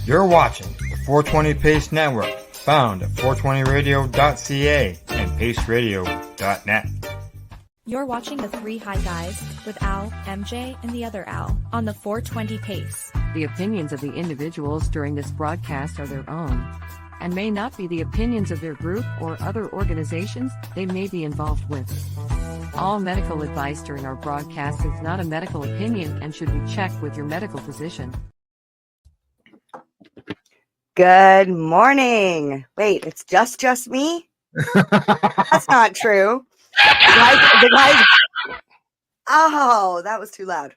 You're watching the 420 Pace Network, found at 420radio.ca and paceradio.net. You're watching the Three High Guys with Al, MJ, and the other Al on the 420 Pace. The opinions of the individuals during this broadcast are their own and may not be the opinions of their group or other organizations they may be involved with. All medical advice during our broadcast is not a medical opinion and should be checked with your medical physician. Good morning. Wait, it's just me? That's not true. The guys. Oh, that was too loud.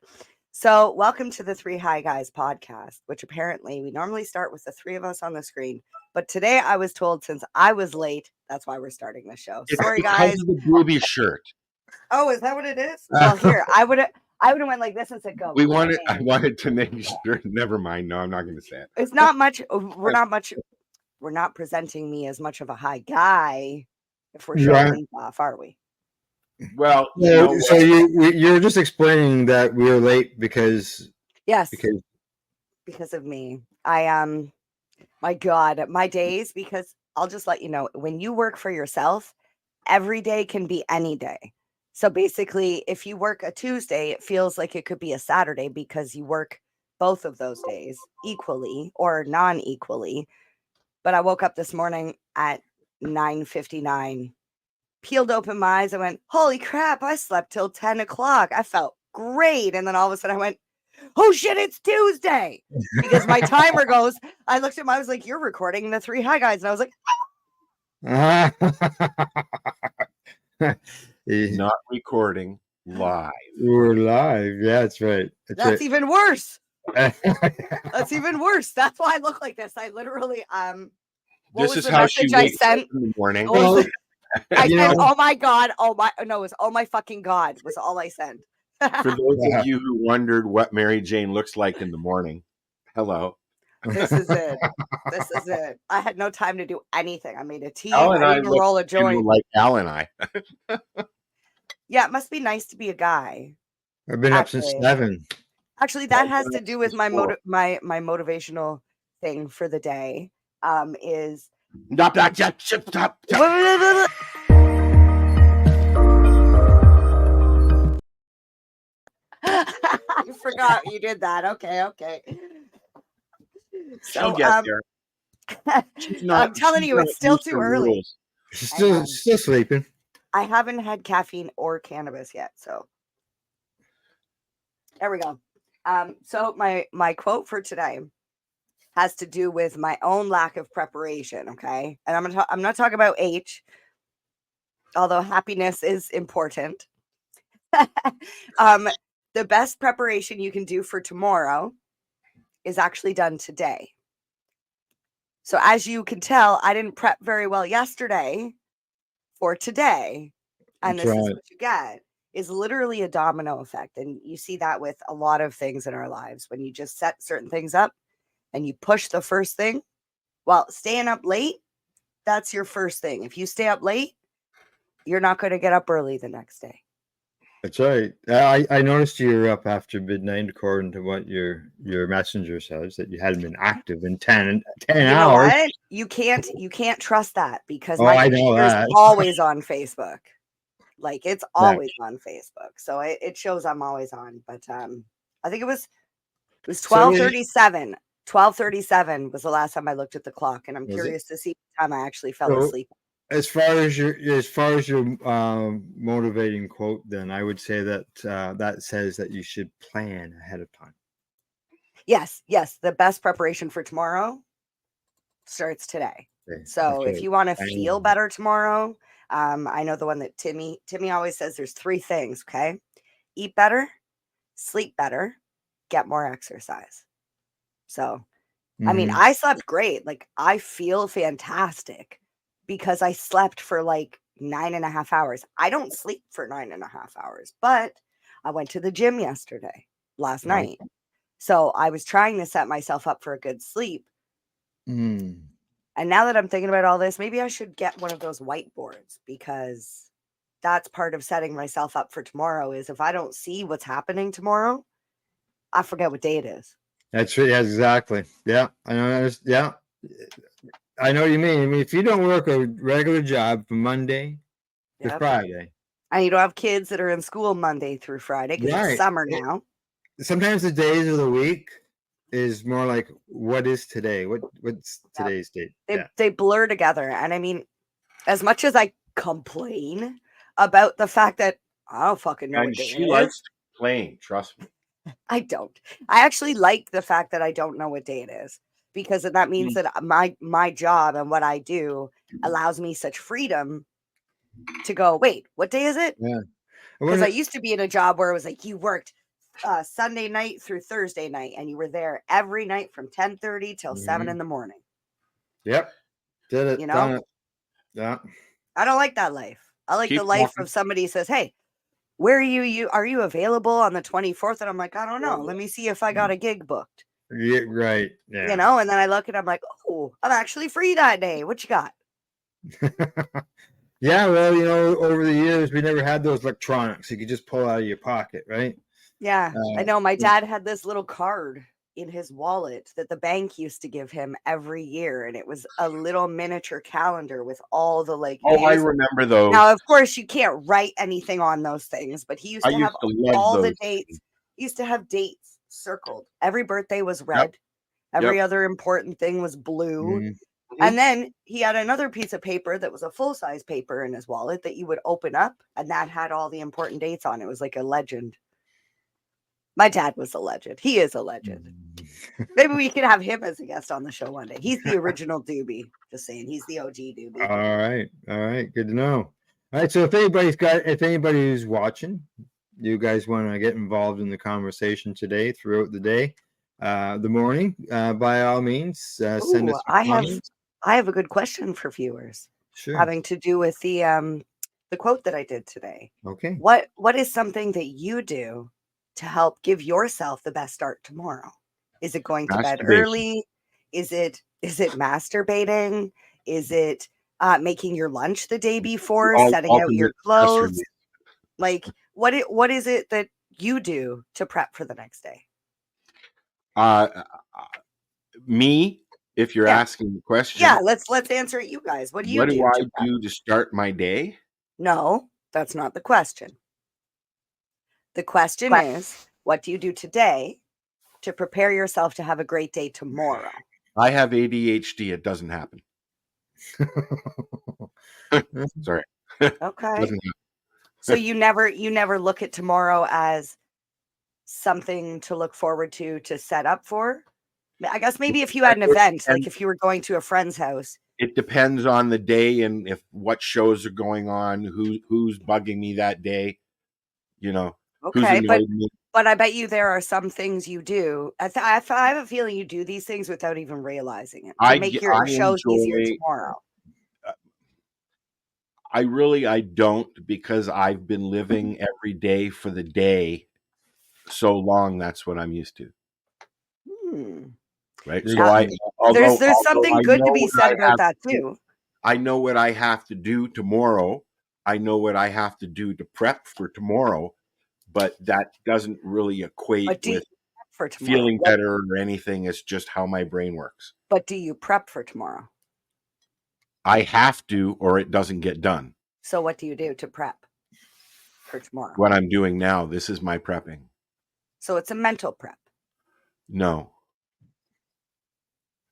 So welcome to the Three High Guys podcast, which apparently we normally start with the three of us on the screen. But today I was told since I was late, that's why we're starting the show. Sorry, guys. The booby shirt. Oh, is that what it is? Well, here, I would have went like this and said, go. I wanted to make sure. Never mind. No, I'm not going to say it. It's not much. We're not presenting me as much of a high guy if we're showing off, are we? Well, so you're just explaining that we were late because of me. I my God, my days, because I'll just let you know, when you work for yourself, every day can be any day. So basically, if you work a Tuesday, it feels like it could be a Saturday because you work both of those days equally or non-equally. But I woke up this morning at 9:59, peeled open my eyes. I went, holy crap, I slept till 10 o'clock. I felt great. And then all of a sudden I went, oh shit, it's Tuesday. Because my timer goes, I looked at I was like, you're recording the Three High Guys. And I was like, not recording live. We're live. Yeah, that's right. That's even worse. That's even worse. That's why I look like this. I literally This is how she wakes up in the morning. I said, oh my God, it was oh my fucking God was all I sent. For those of you who wondered what Mary Jane looks like in the morning, hello. This is it. I had no time to do anything. I made a tea. I didn't roll a joint. Like Al and I. Yeah, it must be nice to be a guy. I've been up since 7. Actually, that has to do with my motivational thing for the day. Is Stop. I forgot you did that. Okay. So, get there. I'm telling you, it's still too early. She's still sleeping. I haven't had caffeine or cannabis yet, so there we go. So my quote for today has to do with my own lack of preparation. Okay, and I'm not talking about H, although happiness is important. The best preparation you can do for tomorrow is actually done today. So as you can tell, I didn't prep very well yesterday for today. And this is what you get, is literally a domino effect. And you see that with a lot of things in our lives. When you just set certain things up and you push the first thing, well, staying up late, that's your first thing. If you stay up late, you're not going to get up early the next day. That's right. I noticed you were up after midnight, according to what your messenger says, that you hadn't been active in 10 hours. What? You can't trust that because I know that. It's always on Facebook. Like it's always on Facebook. So it shows I'm always on. But I think it was 12:37. 12:37 was the last time I looked at the clock, and I'm curious to see the time I actually fell asleep. As far as your motivating quote, then I would say that that says that you should plan ahead of time. Yes. The best preparation for tomorrow starts today. Okay. So if you want to feel better tomorrow, I know the one that Timmy always says. There's 3 things. Okay, eat better, sleep better, get more exercise. So, I mean, I slept great. Like I feel fantastic. Because I slept for like 9.5 hours. I don't sleep for 9.5 hours, but I went to the gym last night. So I was trying to set myself up for a good sleep. And now that I'm thinking about all this, maybe I should get one of those whiteboards, because that's part of setting myself up for tomorrow. Is if I don't see what's happening tomorrow, I forget what day it is. That's right. Yeah, exactly. Yeah, I know. Yeah, I know what you mean. I mean, if you don't work a regular job from Monday to Yep. Friday, And you don't have kids that are in school Monday through Friday because right? it's summer now. Sometimes the days of the week is more like, what is today? What's today's date? They blur together. And I mean, as much as I complain about the fact that I don't fucking know And what day she it likes is, to complain, trust me. I don't. I actually like the fact that I don't know what day it is because that means that my job and what I do allows me such freedom to go, wait, what day is it? Yeah. Because I used to be in a job where it was like you worked Sunday night through Thursday night and you were there every night from 10:30 till 7 in the morning. Yep. Did it. You know? Done it. Yeah. I don't like that life. I like Keep the life walking. of somebody says, hey, where are you? Are you available on the 24th? And I'm like, I don't know. Let me see if I got a gig booked. Yeah, right. Yeah. You know, and then I look and I'm like, oh, I'm actually free that day. What you got? Yeah, well, you know, over the years, we never had those electronics. You could just pull out of your pocket, right? Yeah, I know. My dad had this little card in his wallet that the bank used to give him every year. And it was a little miniature calendar with all the Oh, I days. remember those. Now, of course, you can't write anything on those things, but he used I to used have to love all the those. dates. He used to have dates circled. Every birthday was red. Every other important thing was blue. Mhm. And then he had another piece of paper that was a full-size paper in his wallet that you would open up, and that had all the important dates on it. It was like a legend. My dad was a legend. He is a legend. Maybe we could have him as a guest on the show one day. He's the original Doobie. Just saying, he's the OG Doobie. All right, good to know. All right, so if anybody who's watching, you guys want to get involved in the conversation today, throughout the day, the morning, by all means, send us. I have a good question for viewers. Sure. Having to do with the quote that I did today. Okay. What is something that you do to help give yourself the best start tomorrow? Is it going to bed early? Is it masturbating? Is it making your lunch the day before, setting out your clothes? Like what is it that you do to prep for the next day? Me, if you're asking the question. Yeah, let's answer it, you guys. What do you do? What do I do to start my day? No, that's not the question. The question is, what do you do today to prepare yourself to have a great day tomorrow? I have ADHD. It doesn't happen. Sorry. Okay. So you never look at tomorrow as something to look forward to set up for? I guess maybe if you had an event, like if you were going to a friend's house. It depends on the day and if what shows are going on, who's bugging me that day, you know. Okay, but I bet you there are some things you do. I have a feeling you do these things without even realizing it. To make your shows easier tomorrow. I don't, because I've been living every day for the day so long. That's what I'm used to. Right. So there's something good to be said about that too. I know what I have to do tomorrow. I know what I have to do to prep for tomorrow, but that doesn't really equate with feeling better or anything. It's just how my brain works. But do you prep for tomorrow? I have to, or it doesn't get done. So what do you do to prep for tomorrow? What I'm doing now, this is my prepping. So it's a mental prep. No.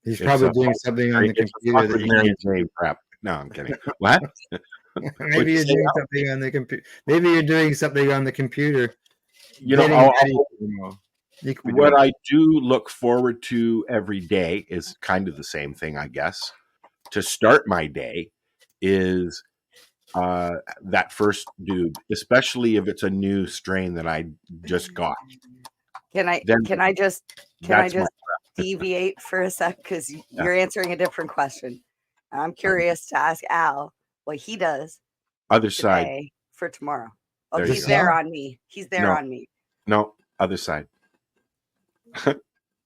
He's probably doing something on the computer that Mary Jane prep. No, I'm kidding. What? Maybe you're doing something on the computer. Maybe you're doing something on the computer. You know, what I do look forward to every day is kind of the same thing, I guess. To start my day is that first doob, especially if it's a new strain that I just got. Can I just deviate for a sec, because you're answering a different question. I'm curious to ask Al what he does other side for tomorrow. Oh, he's there on me. He's there on me. No, other side.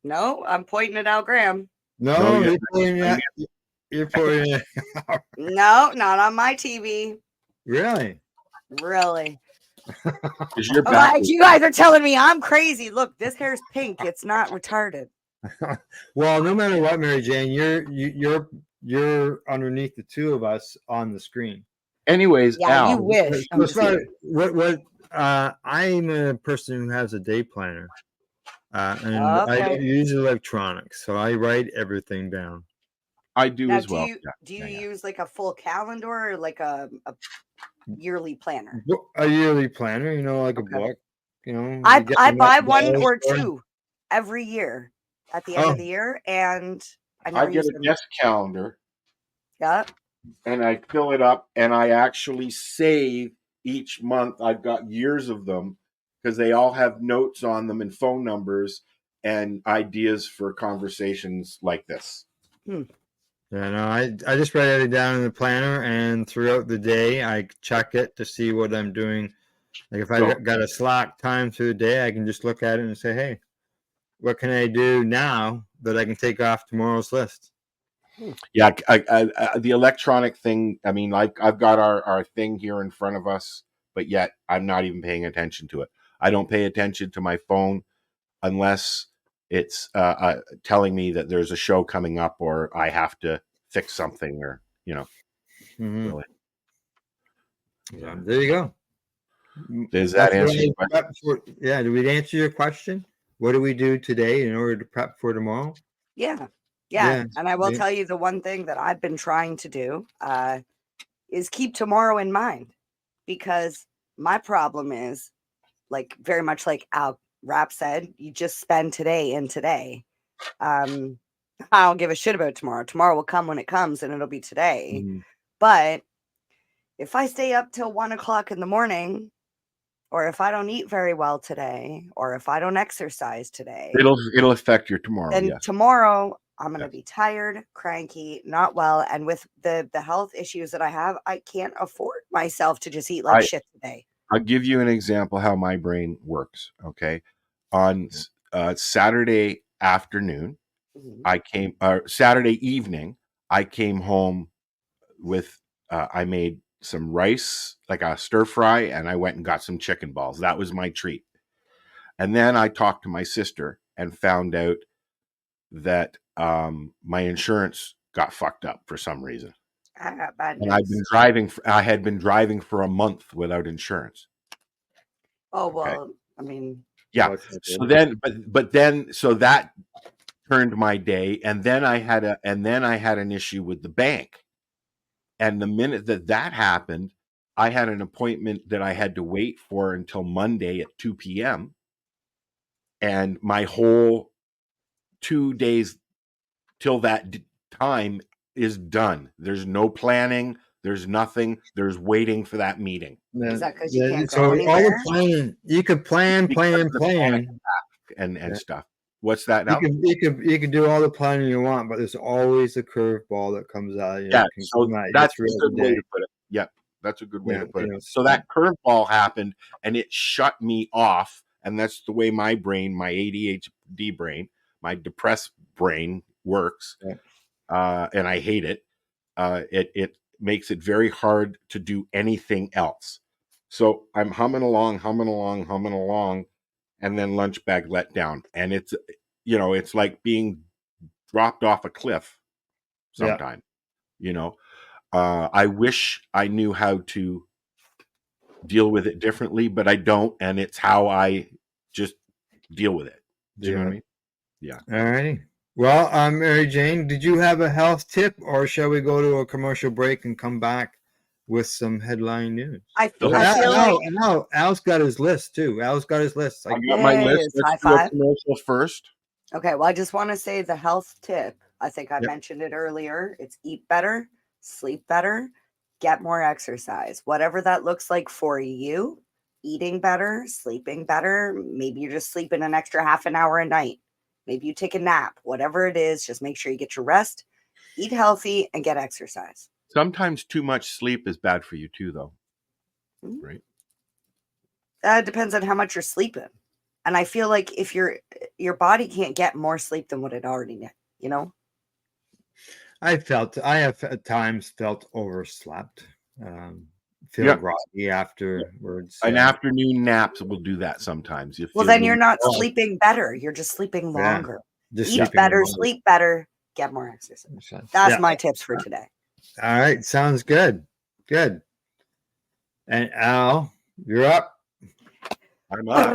No, I'm pointing at Al Graham. No, you're pointing at. No, not on my TV. Really? You guys are telling me I'm crazy. Look, this hair's pink. It's not retarded. Well, no matter what, Mary Jane, you're underneath the two of us on the screen. Anyways, Yeah, Al, you wish. I'm just kidding. I'm a person who has a day planner, and I Okay. don't use electronics, so I write everything down. I do Now, as well. do you use like a full calendar or like a yearly planner? A yearly planner, like a Okay. book. I you get I them buy at the one dollar or store. two every year at the end Oh, of the year, and I I never get use a them. desk calendar Yeah. and I fill it up, and I actually save each month. I've got years of them because they all have notes on them and phone numbers and ideas for conversations like this. yeah, no, I just write everything down in the planner, and throughout the day, I check it to see what I'm doing. Like if I So- got a slack time through the day, I can just look at it and say, hey, what can I do now that I can take off tomorrow's list? Yeah, the electronic thing. I mean, like I've got our thing here in front of us, but yet I'm not even paying attention to it. I don't pay attention to my phone unless it's telling me that there's a show coming up or I have to fix something or Mhm. really. Yeah, there you go. Does that That's what answer I your question? prep for. Yeah, did we answer your question? What do we do today in order to prep for tomorrow? Yeah. Yeah, And I will yeah. tell you the one thing that I've been trying to do is keep tomorrow in mind, because my problem is, like, very much like Al Rapp said, you just spend today in today. I don't give a shit about tomorrow. Tomorrow will come when it comes, and it'll be today. Mhm. But if I stay up till 1:00 in the morning, or if I don't eat very well today, or if I don't exercise today, It'll affect your tomorrow. then Yes. tomorrow I'm going to Yes. be tired, cranky, not well. And with the health issues that I have, I can't afford myself to just eat like shit today. I'll give you an example how my brain works. Okay, on Saturday afternoon, Saturday evening, I came home with I made some rice, like a stir fry, and I went and got some chicken balls. That was my treat. And then I talked to my sister and found out that my insurance got fucked up for some reason. I got bad news. And I had been driving for a month without insurance. Oh, well, I mean, yeah. So then, so that turned my day. And then I had an issue with the bank. And the minute that happened, I had an appointment that I had to wait for until Monday at 2 p.m. And my whole 2 days till that time is done. There's no planning. There's nothing. There's waiting for that meeting. is that because you can't so go all anywhere? the planning, you could plan, and stuff. What's that now? You can do all the planning you want, but there's always a curveball that comes out. Yeah, so that's a good way to put it. Yeah, that's a good way to put it. So that curveball happened, and it shut me off. And that's the way my brain, my ADHD brain, my depressed brain works. Yeah. And I hate it. It makes it very hard to do anything else. So I'm humming along, and then lunch bag let down. And it's, it's like being dropped off a cliff sometime. Yeah. I wish I knew how to deal with it differently, but I don't. And it's how I just deal with it. Do you know what I mean? Yeah. All righty. Well, Mary Jane, did you have a health tip, or shall we go to a commercial break and come back with some headline news? I feel like Al's got his list too. Al's got his list. I got my list. Let's do a commercial first. Okay. Well, I just want to say the health tip. I think I mentioned it earlier. It's eat better, sleep better, get more exercise. Whatever that looks like for you, eating better, sleeping better. Maybe you're just sleeping an extra half an hour a night. Maybe you take a nap. Whatever it is, just make sure you get your rest, eat healthy, and get exercise. Sometimes too much sleep is bad for you too, though. Mm-hmm. Right? It depends on how much you're sleeping. And I feel like if your body can't get more sleep than what it already needs, I have at times felt overslept. Feel groggy afterwards. An afternoon nap will do that sometimes. Then you're not sleeping better. You're just sleeping longer. Just Eat sleeping better, longer. sleep better, get more exercise. That's my tips for today. All right, sounds good. Good. And Al, you're up. I'm up.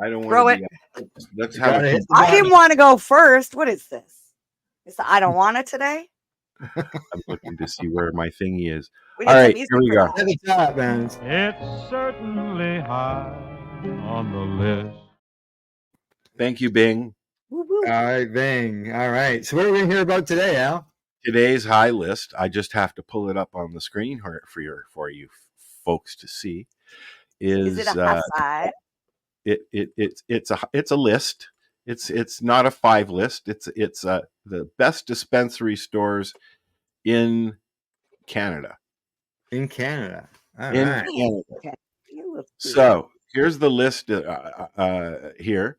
I don't Throw want it. to be. Let's have gotta a. hit the I button. didn't want to go first. What is this? Is the I don't want it today? I'm looking to see where my thingy is. We All need some right, music here we for go. that. At the top, man. It's certainly high on the list. Thank you, Bing. Woo woo. All right, bang. All right. So what are we gonna hear about today, Al? Today's high list. I just have to pull it up on the screen for you folks to see. Is it a high side? It's a list. It's not a 5 list. It's the best dispensary stores in Canada. In Canada. All In right. Canada. Okay. So here's the list here.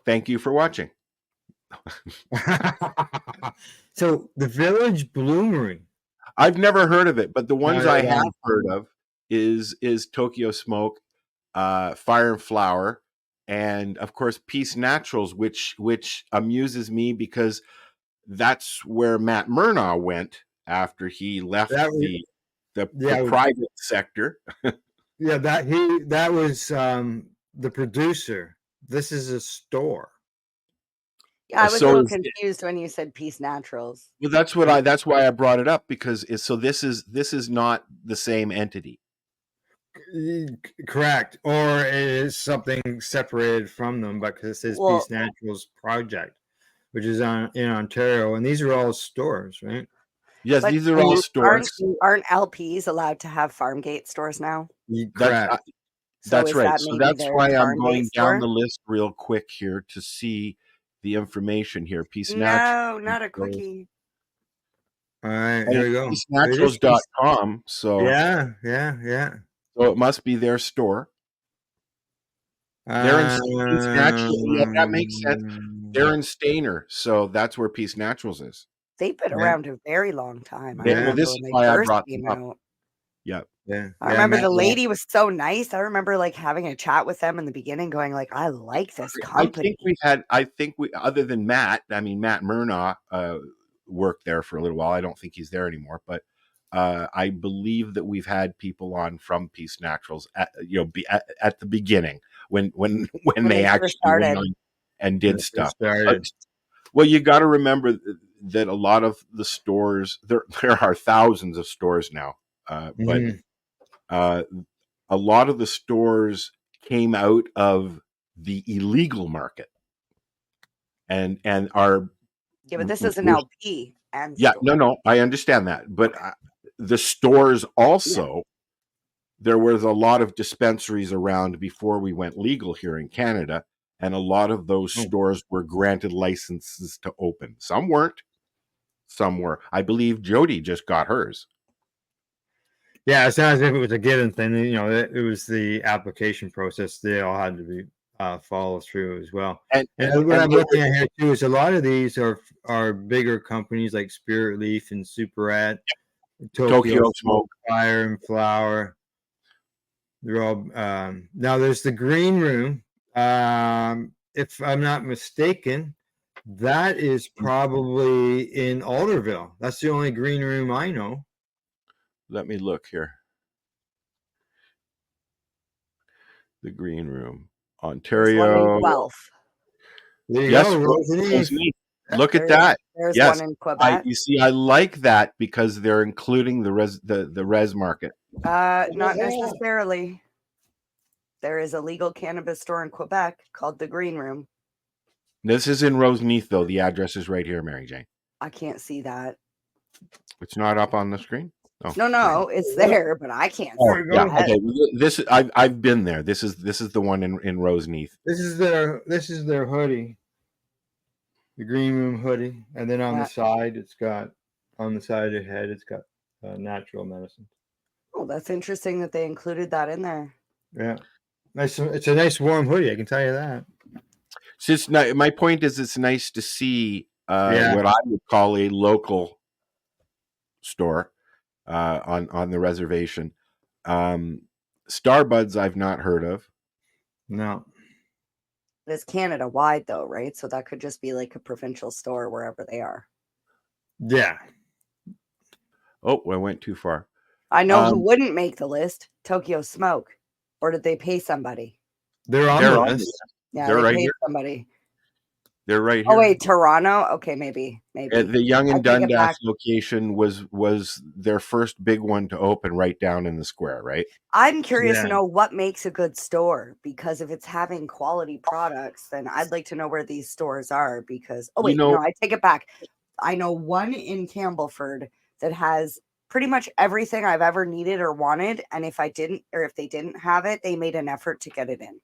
Thank you for watching. So the Village Bloomery. I've never heard of it, but the ones No, I yeah. have heard of is Tokyo Smoke, Fire and Flower, and of course Peace Naturals, which amuses me because that's where Matt Murnaugh went after he left the private sector. Yeah, that was the producer. This is a store. Yeah, I was a little confused when you said Peace Naturals. Well, that's why I brought it up, because this is not the same entity. Correct. Or it is something separated from them, because it says Peace Naturals Project, which is in Ontario, and these are all stores, right? Yes, these are all stores. Aren't LPs allowed to have farm gate stores now? Correct. That's right. So that's why I'm going down the list real quick here to see the information here. Peace Naturals. No, not a quickie. All right, here we go. PeaceNaturals.com. So yeah. So it must be their store. They're in Peace Naturals. Yeah, that makes sense. They're in Stayner, so that's where Peace Naturals is. They've been around a very long time. Well, this is why I brought them up. Yeah. I remember the lady was so nice. I remember like having a chat with them in the beginning, going like, "I like this company." I think we other than Matt, I mean Matt Murnaugh worked there for a little while. I don't think he's there anymore, but I believe that we've had people on from Peace Naturals at the beginning when they actually started went on and did stuff. Well, you got to remember that a lot of the stores, there are thousands of stores now, but a lot of the stores came out of the illegal market and are. Yeah, but this is an LP. No, I understand that, but the stores also, there was a lot of dispensaries around before we went legal here in Canada, and a lot of those stores were granted licenses to open. Some weren't, some were. I believe Jody just got hers. Yeah, it sounds like it was a given thing. It was the application process. They all had to be follow through as well. And what I'm looking at here too is a lot of these are bigger companies like Spirit Leaf and Superette, Tokyo Smoke, Fire and Flower. They're all now. There's the Green Room. If I'm not mistaken, that is probably in Alderville. That's the only Green Room I know. Let me look here. The Green Room, Ontario. Yes, Roseneath. Look at that. There's yes, one in Quebec. You see, I like that because they're including the res market. Not necessarily. There is a legal cannabis store in Quebec called the Green Room. This is in Roseneath, though. The address is right here, Mary Jane. I can't see that. It's not up on the screen. Oh. No, it's there, but I can't. Okay. This I've been there. This is the one in Roseneath. This is their hoodie, the Green Room hoodie, and then on the side on the side of the head it's got natural medicine. Oh, that's interesting that they included that in there. Yeah, nice. It's a nice warm hoodie. I can tell you that. So my point is, it's nice to see what I would call a local store. On the reservation. Starbuds I've not heard of. No. It's Canada wide though, right? So that could just be like a provincial store wherever they are. Yeah. Oh, I went too far. I know who wouldn't make the list. Tokyo Smoke. Or did they pay somebody? They're on the list. Yeah, They're they right paid here. somebody. They're right here. Oh wait, Toronto? Okay, maybe. The Young I and take it Dundas back. location was their first big one to open right down in the square, right? I'm curious Yeah. to know what makes a good store, because if it's having quality products, then I'd like to know where these stores are, because no, I take it back. I know one in Campbellford that has pretty much everything I've ever needed or wanted, and if they didn't have it, they made an effort to get it in.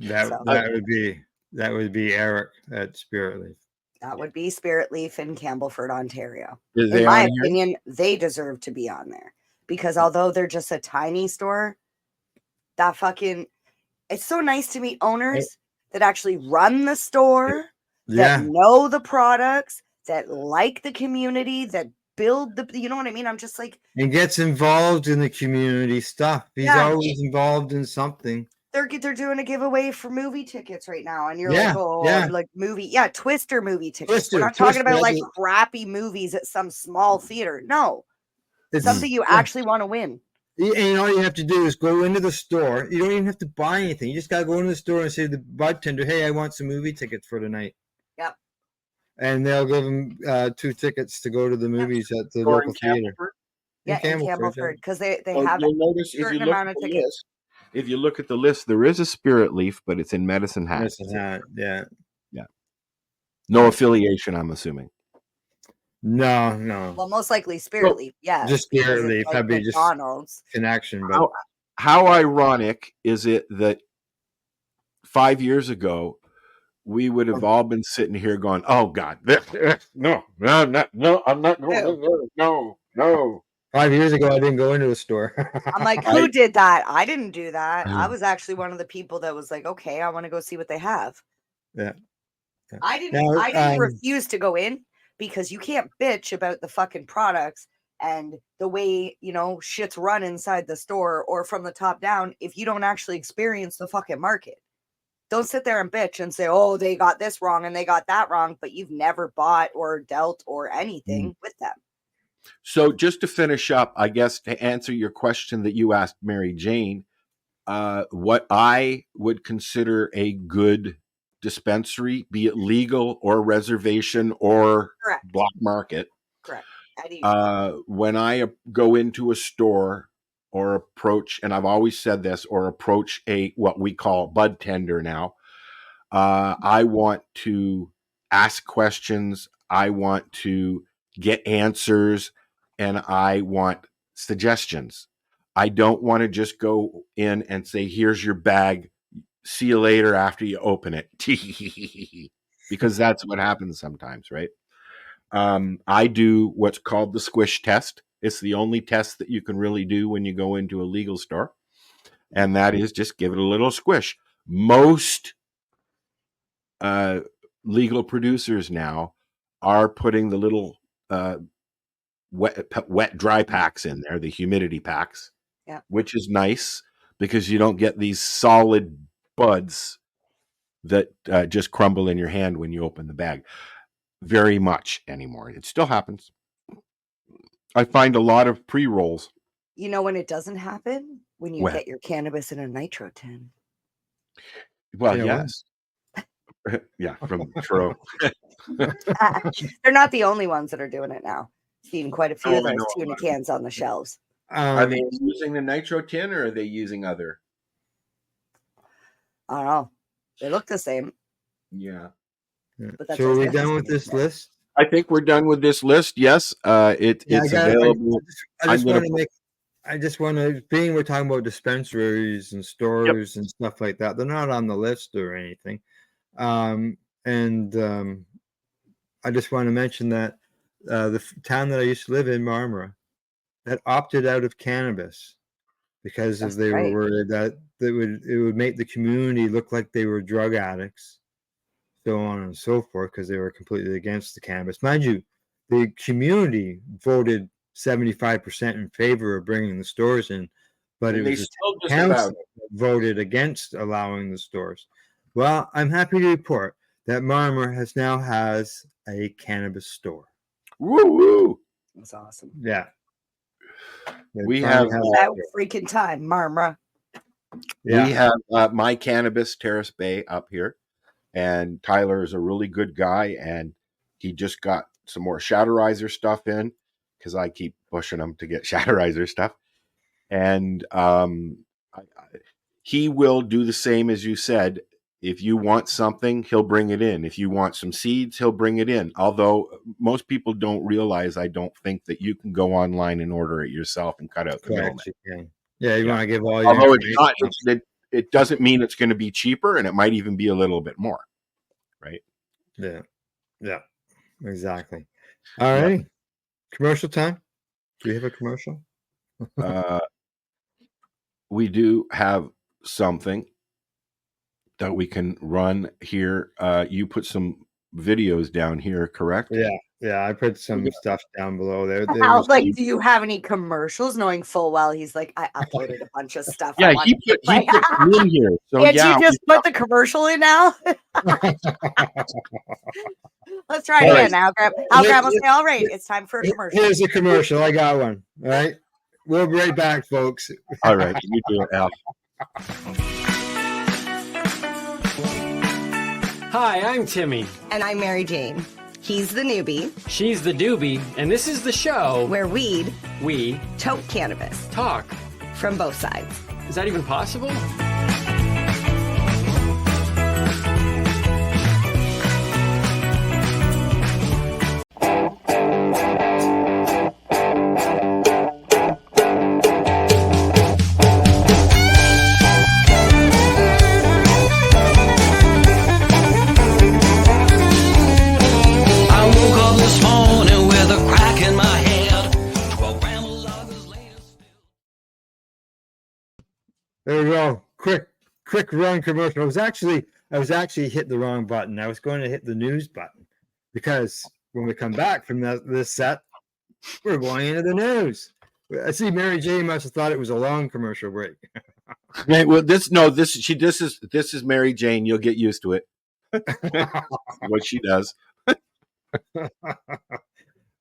That would be Eric at Spirit Leaf. That would be Spirit Leaf in Campbellford, Ontario. Is In my opinion, they deserve to be on there, because although they're just a tiny store, it's so nice to meet owners that actually run the store, that know the products, that like the community, that build you know what I mean? I'm just like, and gets involved in the community stuff. He's always involved in something. They're doing a giveaway for movie tickets right now, and you're like, Twister movie tickets. We're not talking about like crappy movies at some small theater. No, it's something you actually want to win. And all you have to do is go into the store. You don't even have to buy anything. You just got to go into the store and say to the bartender, "Hey, I want some movie tickets for tonight." Yep. And they'll give them 2 tickets to go to the movies at the local theater. In Campbellford, because they have you'll notice a certain amount of tickets. If you look at the list, there is a Spirit Leaf, but it's in Medicine Hat. Medicine Hat, yeah. No affiliation, I'm assuming. No. Well, most likely Spirit Leaf, yeah. Just Spirit Leaf. Like That'd be McDonald's. just connection. But how ironic is it that 5 years ago we would have all been sitting here going, "Oh God, no, I'm not going, no." 5 years ago, I didn't go into a store. I'm like, who did that? I didn't do that. I was actually one of the people that was like, okay, I want to go see what they have. Yeah. I didn't refuse to go in, because you can't bitch about the fucking products and the way, shit's run inside the store or from the top down if you don't actually experience the fucking market. Don't sit there and bitch and say, oh, they got this wrong and they got that wrong, but you've never bought or dealt or anything with them. So just to finish up, I guess, to answer your question that you asked Mary Jane, what I would consider a good dispensary, be it legal or reservation or black market. Correct. When I go into a store or approach, and I've always said this, or approach what we call bud tender now, I want to ask questions. I want to get answers, and I want suggestions. I don't want to just go in and say, here's your bag, see you later after you open it. Because that's what happens sometimes, right? I do what's called the squish test. It's the only test that you can really do when you go into a legal store. And that is just give it a little squish. Most legal producers now are putting the little wet dry packs in there, the humidity packs, which is nice because you don't get these solid buds that just crumble in your hand when you open the bag very much anymore. It still happens. I find a lot of pre-rolls. You know when it doesn't happen? When you get your cannabis in a nitro tin. Well, yes. Yeah, from True. They're not the only ones that are doing it now. Seen quite a few of those tuna cans on the shelves. Are they using the nitro tin or are they using other? I don't know. They look the same. Yeah. So are we done with this list? I think we're done with this list. Yes. It's available. I just want to, being we're talking about dispensaries and stores and stuff like that, they're not on the list or anything. I just want to mention that the town that I used to live in, Marmora, that opted out of cannabis because they were worried that it would make the community look like they were drug addicts, so on and so forth, because they were completely against the cannabis. Mind you, the community voted 75% in favor of bringing the stores in, but it was the council that voted against allowing the stores. Well, I'm happy to report that Marmor has a cannabis store. Woo woo! That's awesome. Yeah. We have that freaking time, Marmara. Yeah. We have My Cannabis Terrace Bay up here, and Tyler is a really good guy, and he just got some more Shatterizer stuff in because I keep pushing him to get Shatterizer stuff, and he will do the same as you said. If you want something, he'll bring it in. If you want some seeds, he'll bring it in. Although most people don't realize, I don't think, that you can go online and order it yourself and cut out the middleman. Yeah, you want to give all your Although it's not, it doesn't mean it's going to be cheaper, and it might even be a little bit more, right? Yeah, exactly. All right, commercial time. Do we have a commercial? We do have something that we can run here. You put some videos down here, correct? Yeah, I put some stuff down below there. Do you have any commercials? Knowing full well he's like, I uploaded a bunch of stuff. Yeah, he put in here. So Can't you just put the commercial in now? Let's try it again now. I'll grab and say, all right, it's time for a commercial. Here's a commercial. I got one. All right. We'll be right back, folks. All right, you do it, Al. Hi, I'm Timmy. And I'm Mary Jane. He's the newbie. She's the doobie, and this is the show where we tote cannabis. Talk. From both sides. Is that even possible? There we go. Quick run commercial. I was actually hit the wrong button. I was going to hit the news button because when we come back from this set, we're going into the news. I see Mary Jane must have thought it was a long commercial break. Right, well, this is Mary Jane. You'll get used to it. What she does.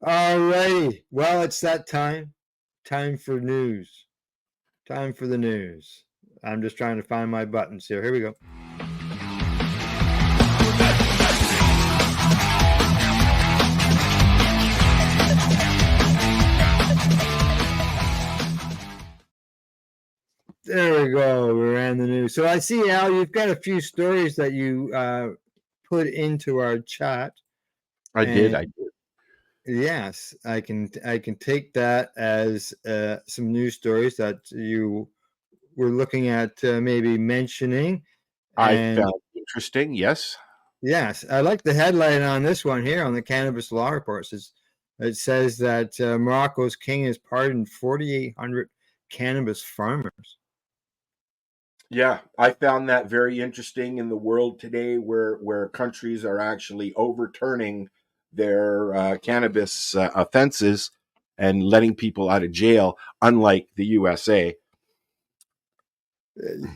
All righty. Well, it's that time. Time for news. Time for the news. I'm just trying to find my buttons here. Here we go. There we go. We ran the news. So I see, Al, you've got a few stories that you put into our chat. I did. Yes, I can take that as some news stories that you were looking at maybe mentioning. I found interesting. Yes. Yes, I like the headline on this one here on the Cannabis Law Reports. It says that Morocco's king has pardoned 4,800 cannabis farmers. Yeah, I found that very interesting in the world today, where countries are actually overturning their cannabis offenses and letting people out of jail, unlike the USA.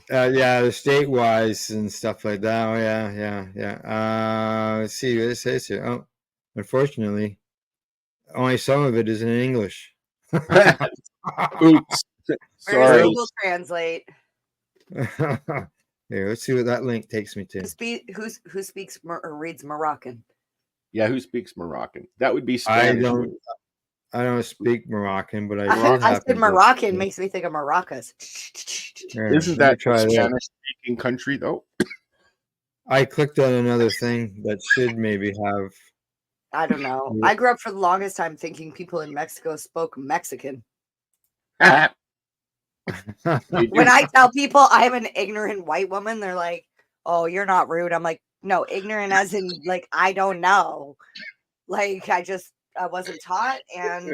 The state-wise and stuff like that. Oh, yeah. Let's see what it says here. Oh, unfortunately, only some of it is in English. Oops. Sorry. Google Translate. Here, let's see what that link takes me to. Who speaks or reads Moroccan? Yeah, who speaks Moroccan? That would be Spanish. I don't speak Moroccan, but I said Moroccan makes me think of maracas. Isn't that a Spanish-speaking country, though? I clicked on another thing that should maybe have. I don't know. I grew up for the longest time thinking people in Mexico spoke Mexican. When I tell people I'm an ignorant white woman, they're like, "Oh, you're not rude." I'm like, "No, ignorant as in like I don't know." Like I wasn't taught, and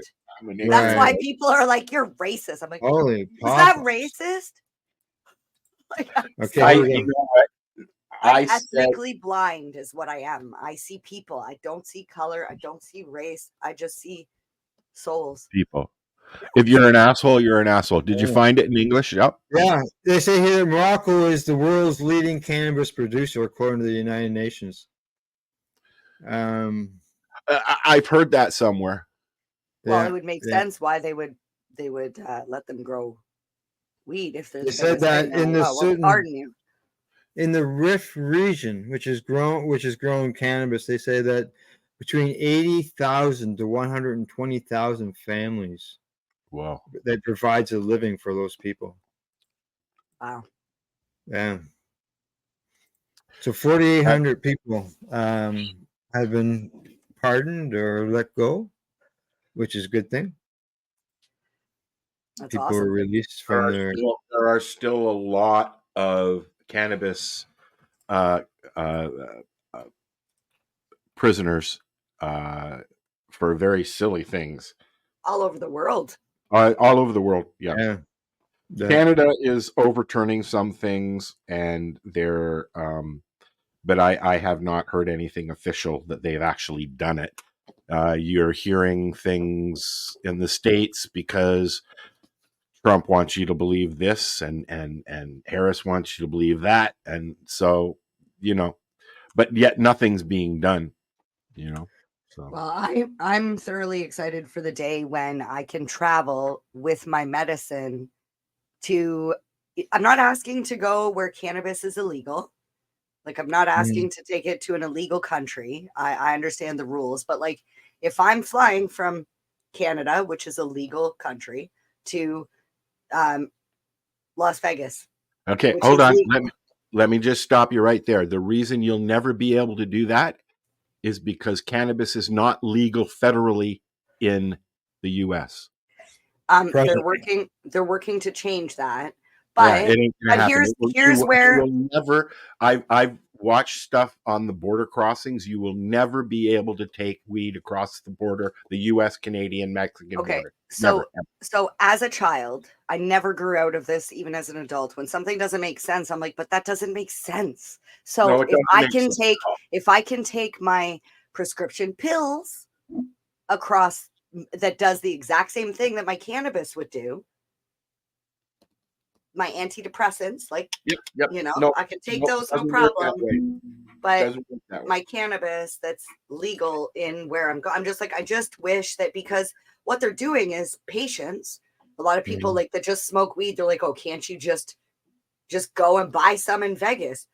that's why people are like, "You're racist." I'm like, "Holy, is that racist?" Like, okay, you know what? I'm ethnically blind is what I am. I see people. I don't see color. I don't see race. I just see souls. People. If you're an asshole, you're an asshole. Did you Yeah. find it in English? Yep. Yeah, they say here Morocco is the world's leading cannabis producer, according to the United Nations. I've heard that somewhere. Well, Yeah, it would make yeah. sense why they would let them grow weed if there's. They said that in the certain, pardon you. in the Rift region, which is grown cannabis, they say that between 80,000 to 120,000 families. Wow. That provides a living for those people. Wow. Yeah. So 4,800 people have been pardoned or let go, which is a good thing. That's People awesome. were released from their. There are still a lot of cannabis prisoners for very silly things all over the world. All over the world. Yeah. Canada is overturning some things, and they're but I have not heard anything official that they've actually done it. You're hearing things in the States because Trump wants you to believe this, and Harris wants you to believe that, and so but yet nothing's being done. So. Well, I'm thoroughly excited for the day when I can travel with my medicine to. I'm not asking to go where cannabis is illegal. Like, I'm not asking to take it to an illegal country. I understand the rules, but like, if I'm flying from Canada, which is a legal country, to Las Vegas. Okay, hold on. Let me just stop you right there. The reason you'll never be able to do that is because cannabis is not legal federally in the U.S. They're working to change that. But, here's where I've watched stuff on the border crossings. You will never be able to take weed across the border, the U.S., Canadian, Mexican border. So as a child, I never grew out of this. Even as an adult, when something doesn't make sense, I'm like, but that doesn't make sense. So if I can take my prescription pills across, that does the exact same thing that my cannabis would do. My antidepressants, like, I can take those, no problem. But my cannabis that's legal in where I'm going, I'm just like, I just wish that, because what they're doing is patients. A lot of people like that just smoke weed. They're like, oh, can't you just go and buy some in Vegas?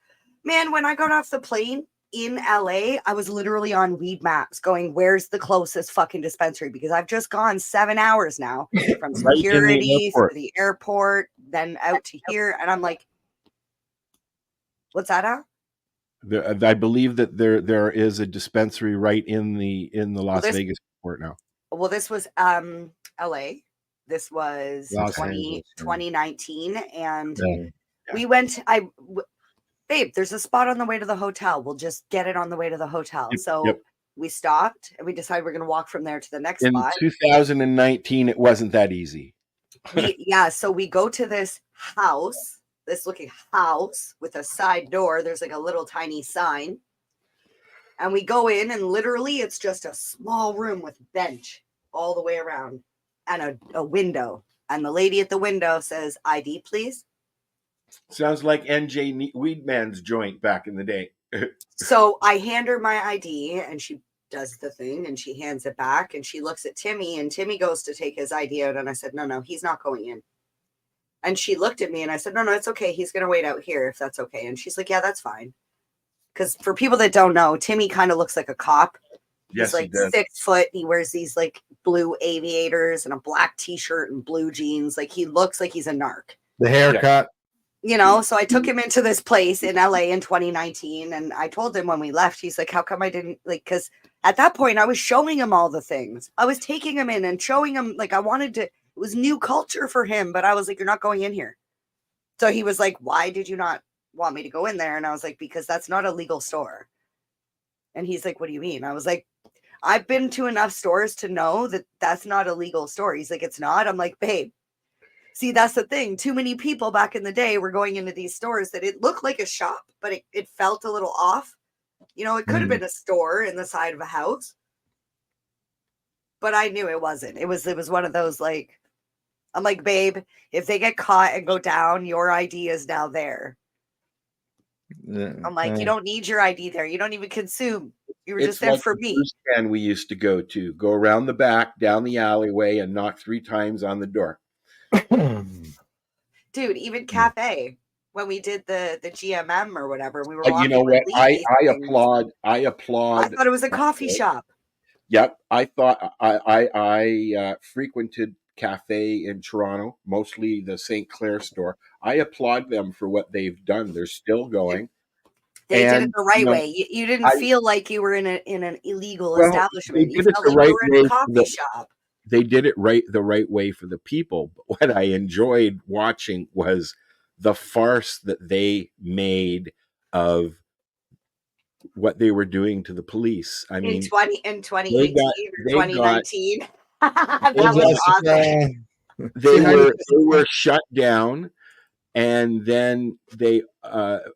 Man, when I got off the plane in LA, I was literally on Weed Maps going, where's the closest fucking dispensary? Because I've just gone 7 hours now from security to the airport, then out to here. And I'm like, what's that, Al? I believe that there is a dispensary right in the Las Vegas airport now. Well, this was LA. This was 2019. And we went, babe, there's a spot on the way to the hotel. We'll just get it on the way to the hotel. So we stopped and we decided we're going to walk from there to the next spot. In 2019, it wasn't that easy. So we go to this house, this looking house with a side door. There's like a little tiny sign. And we go in, and literally it's just a small room with bench all the way around and a window. And the lady at the window says, ID, please. Sounds like NJ Weedman's joint back in the day. So I hand her my ID, and she does the thing, and she hands it back, and she looks at Timmy, and Timmy goes to take his ID out, and I said, no, he's not going in. And she looked at me, and I said, no, it's okay. He's going to wait out here if that's okay. And she's like, yeah, that's fine. Because for people that don't know, Timmy kind of looks like a cop. He's like 6 foot. He wears these like blue aviators and a black t-shirt and blue jeans. Like, he looks like he's a narc. The haircut. So I took him into this place in LA in 2019. And I told him when we left, he's like, how come I didn't, like, because at that point I was showing him all the things. I was taking him in and showing him, like, I wanted to, it was new culture for him, but I was like, you're not going in here. So he was like, why did you not want me to go in there? And I was like, because that's not a legal store. And he's like, what do you mean? I was like, I've been to enough stores to know that that's not a legal store. He's like, it's not. I'm like, babe, see, that's the thing. Too many people back in the day were going into these stores that it looked like a shop, but it felt a little off. It could have been a store in the side of a house, but I knew it wasn't. It was one of those, like, I'm like, babe, if they get caught and go down, your ID is now there. I'm like, you don't need your ID there. You don't even consume. You were just there for me. First stand we used to go around the back, down the alleyway, and knock 3 times on the door. Dude, even cafe. When we did the GMM or whatever, we were. You know what? I applaud. I thought it was a coffee shop. Yep, I thought I frequented cafe in Toronto, mostly the St. Clair store. I applaud them for what they've done. They're still going. They did it the right way. You didn't feel like you were in an illegal establishment. They did it the right way. They did it the right way for the people. But what I enjoyed watching was the farce that they made of what they were doing to the police. I mean, in 2018 or 2019. That was awesome. They were shut down, and then they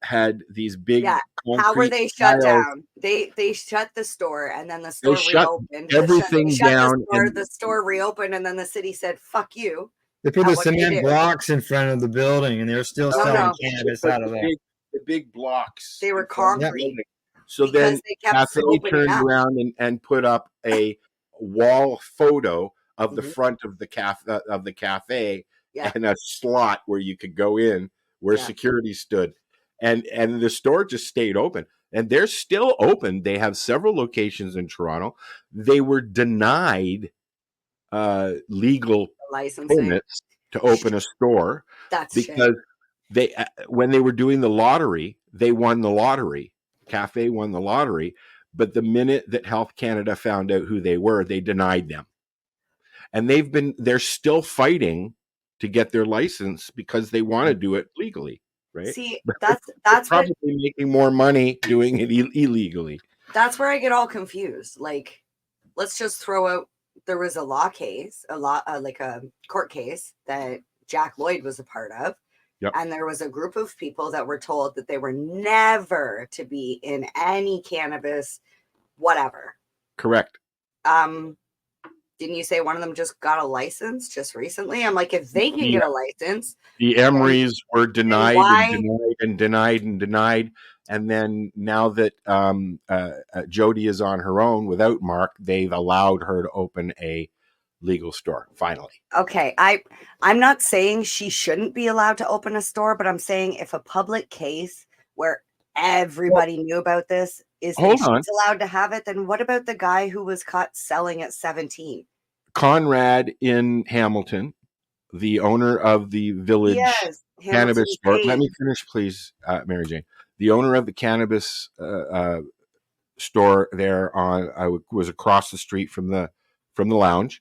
had these big. Yeah. How were they shut down? They shut the store, and then the store reopened. Everything down. The store reopened, and then the city said, "Fuck you." They put the cement blocks in front of the building, and they're still selling cannabis out of there. The big blocks. They were concrete. So then Cafe turned around and put up a wall photo of the front of the cafe and a slot where you could go in where security stood. And the store just stayed open. And they're still open. They have several locations in Toronto. They were denied legal permits to open a store. Because they when they were doing the lottery, they won the lottery. Cafe won the lottery, but the minute that Health Canada found out who they were, they denied them. And they're still fighting to get their license because they want to do it legally, right? See, that's probably making more money doing it illegally. That's where I get all confused. Like, let's just throw out, there was a like a court case that Jack Lloyd was a part of. Yep. And there was a group of people that were told that they were never to be in any cannabis, whatever. Correct. Didn't you say one of them just got a license just recently? I'm like, if they can get a license. The Emerys were denied and denied. And then now that Jody is on her own without Mark, they've allowed her to open a legal store finally. Okay, I'm not saying she shouldn't be allowed to open a store, but I'm saying if a public case where everybody knew about this is she's allowed to have it, then what about the guy who was caught selling at 17? Conrad in Hamilton, the owner of the Village cannabis store. Let me finish, please, Mary Jane. The owner of the cannabis store there was across the street from the lounge.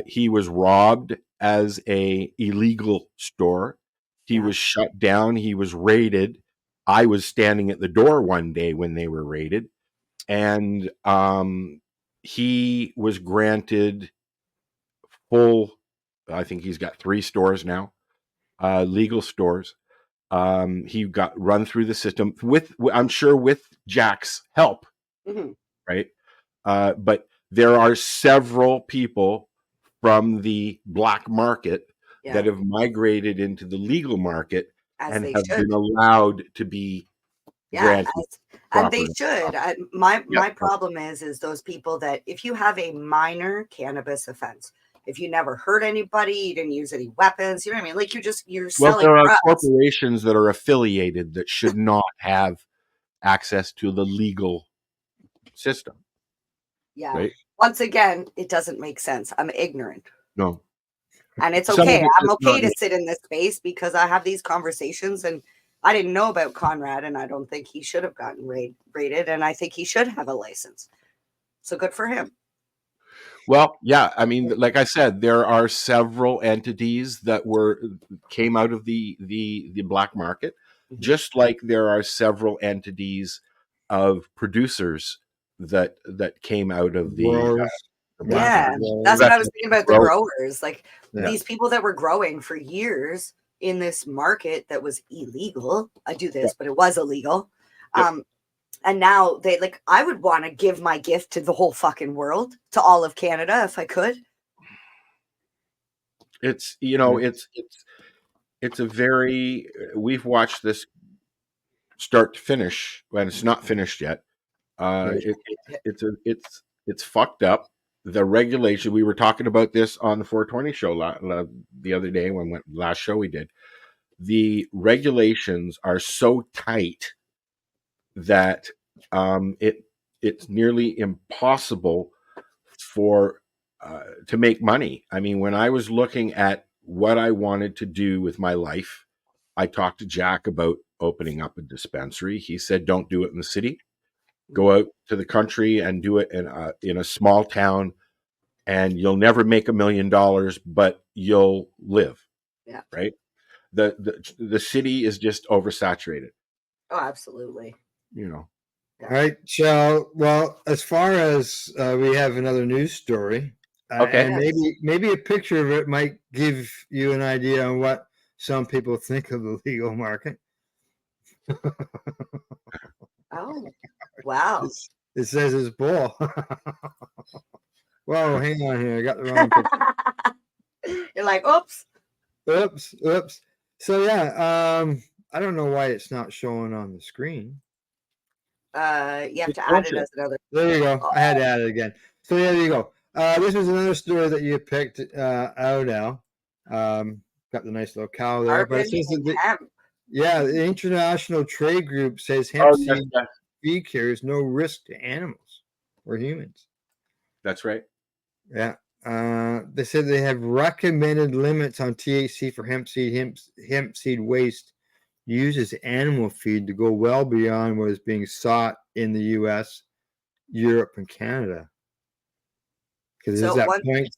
He was robbed as a illegal store. He was shut down. He was raided. I was standing at the door one day when they were raided, and he was granted full. I think he's got 3 stores now, legal stores. He got run through the system I'm sure with Jack's help, right? But there are several people from the black market that have migrated into the legal market and have been allowed to be granted. And they should. My problem is those people that if you have a minor cannabis offense, if you never hurt anybody, you didn't use any weapons, you know what I mean? Like you're selling there are drugs. Corporations that are affiliated that should not have access to the legal system. Yeah. Right? Once again, it doesn't make sense. I'm ignorant. No. And it's okay. I'm okay to sit in this space because I have these conversations and I didn't know about Conrad and I don't think he should have gotten raided and I think he should have a license. So good for him. Well, yeah. I mean, like I said, there are several entities that came out of the black market, just like there are several entities of producers that came out of the that's what I was thinking about, the growers. Like these people that were growing for years in this market that was illegal. I do this, but it was illegal. And now they I would want to give my gift to the whole fucking world, to all of Canada, if I could. It's it's a very we've watched this start to finish, and it's not finished yet. Right. It's fucked up. The regulation, we were talking about this on the 420 show the other day when last show we did. The regulations are so tight that it's nearly impossible for to make money. I mean, when I was looking at what I wanted to do with my life, I talked to Jack about opening up a dispensary. He said, "Don't do it in the city. Go out to the country and do it in a small town, and you'll never make $1 million, but you'll live." Yeah. Right. The city is just oversaturated. Oh, absolutely. You know. All right. So, well, as far as we have another news story, Okay. and maybe a picture of it might give you an idea on what some people think of the legal market. Oh, wow. It says it's bull. Whoa, hang on here. I got the wrong picture. You're like, oops. Oops. So yeah, I don't know why it's not showing on the screen. You have to add it as another. There you go. I had to add it again. So there you go. This is another story that you picked out, Al. Got the nice little cow there. But it says the International Trade Group says hemp seed feed carries no risk to animals or humans. That's right. Yeah. They said they have recommended limits on THC for hemp seed waste used as animal feed to go well beyond what is being sought in the U.S., Europe, and Canada. Because So at that one- point,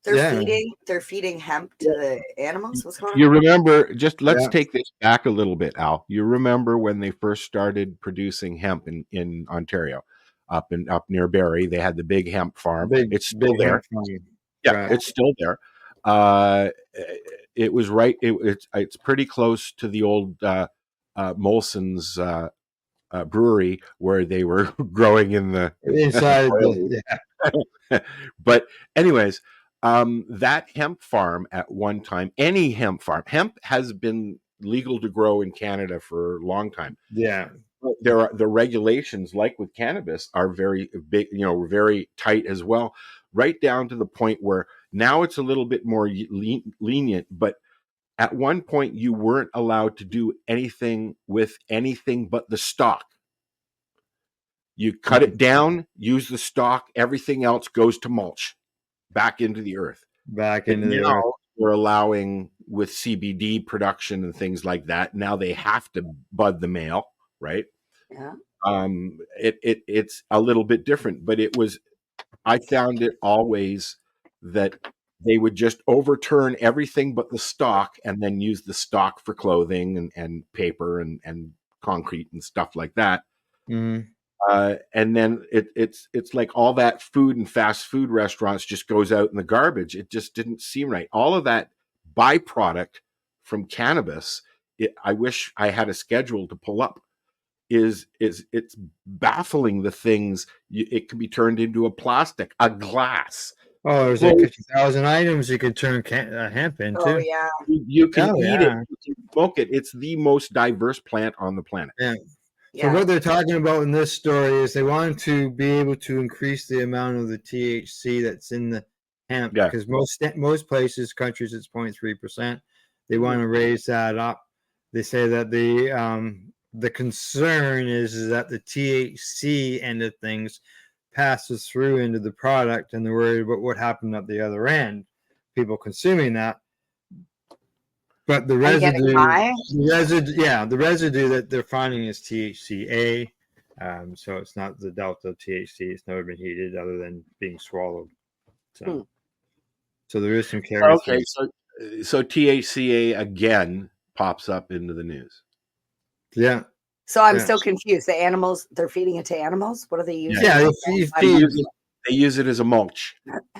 They're feeding hemp to the animals. What's going on? You remember? Let's take this back a little bit, Al. You remember when they first started producing hemp in Ontario, up near Barrie? They had the big hemp farm. It's still there. Yeah, right. It's still there. It was right. It's pretty close to the old Molson's brewery where they were growing in the inside. But anyways, that hemp farm at one time, any hemp farm, hemp has been legal to grow in Canada for a long time. Yeah. The regulations, like with cannabis, are very big, very tight as well, right down to the point where now it's a little bit more lenient. But at one point, you weren't allowed to do anything with anything but the stalk. You cut it down, use the stalk, everything else goes to mulch, back into the earth. Earth. We're allowing with CBD production and things like that. Now they have to bud the male, right? Yeah. It's a little bit different, but I found it always that they would just overturn everything but the stalk and then use the stalk for clothing and paper and concrete and stuff like that. Mm-hmm. And then it's like all that food and fast food restaurants just goes out in the garbage. It just didn't seem right. All of that byproduct from cannabis, I wish I had a schedule to pull up. It's baffling the things it can be turned into a plastic, a glass. Oh, there's like 50,000 items you could turn hemp into. Oh yeah, you can eat it, you can smoke it. It's the most diverse plant on the planet. Yeah. So what they're talking about in this story is they want to be able to increase the amount of the THC that's in the hemp, because most places, countries, it's 0.3%. They want to raise that up. They say that the concern is that the THC end of things passes through into the product, and they're worried about what happened at the other end, people consuming that. But the residue that they're finding is THCA. So it's not the delta THC. It's never been heated other than being swallowed. So there is some carry. Okay, so THCA again pops up into the news. Yeah. So I'm still confused. The animals, they're feeding it to animals? What are they using? Yeah, they use it as a mulch.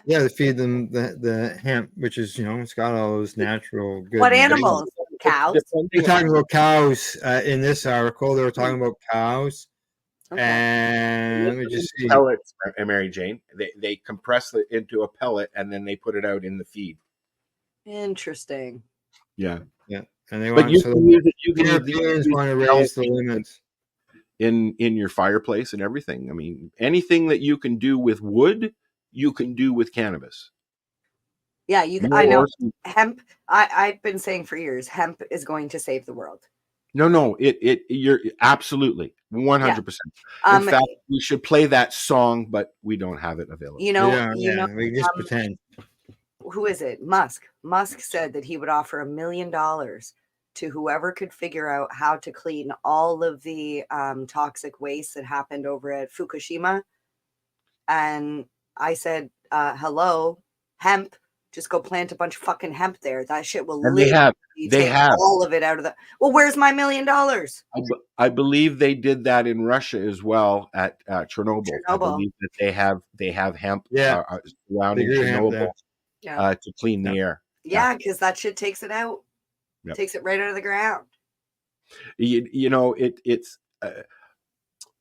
Yeah, they feed them the hemp, which is, it's got all those natural good. What animals? Cows? They're talking about cows in this article. They were talking about cows. Okay. And let me just see. Pellets, Mary Jane. They compress it into a pellet and then they put it out in the feed. Interesting. Yeah. And they But want you so can use it. You can Europeans use want to it raise the limits. in your fireplace and everything. I mean, anything that you can do with wood, you can do with cannabis. Yeah, I know hemp. I've been saying for years, hemp is going to save the world. No, you're absolutely 100%. In fact, we should play that song, but we don't have it available. You know, we just pretend. Who is it? Musk. Musk said that he would offer $1 million to whoever could figure out how to clean all of the toxic waste that happened over at Fukushima. And I said, hello, hemp. Just go plant a bunch of fucking hemp there. That shit will they have all of it out of the. Well, where's my $1 million? I believe they did that in Russia as well at Chernobyl. I believe that they have hemp surrounding Chernobyl to clean the air. Yeah, because that shit takes it out. Yep. Takes it right out of the ground. You know, it's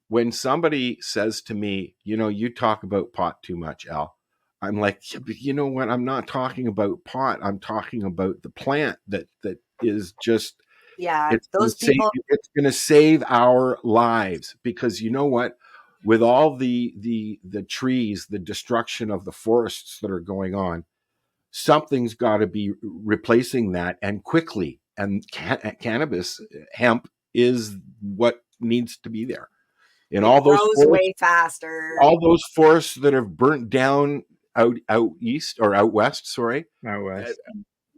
when somebody says to me, you know, you talk about pot too much, Al. I'm like, yeah, but you know what? I'm not talking about pot. I'm talking about the plant that is just. Yeah, those people. It's going to save our lives because you know what? With all the trees, the destruction of the forests that are going on, something's got to be replacing that, and quickly. And cannabis, hemp, is what needs to be there. And all those forests, way faster. All those forests that have burnt down out east or out west,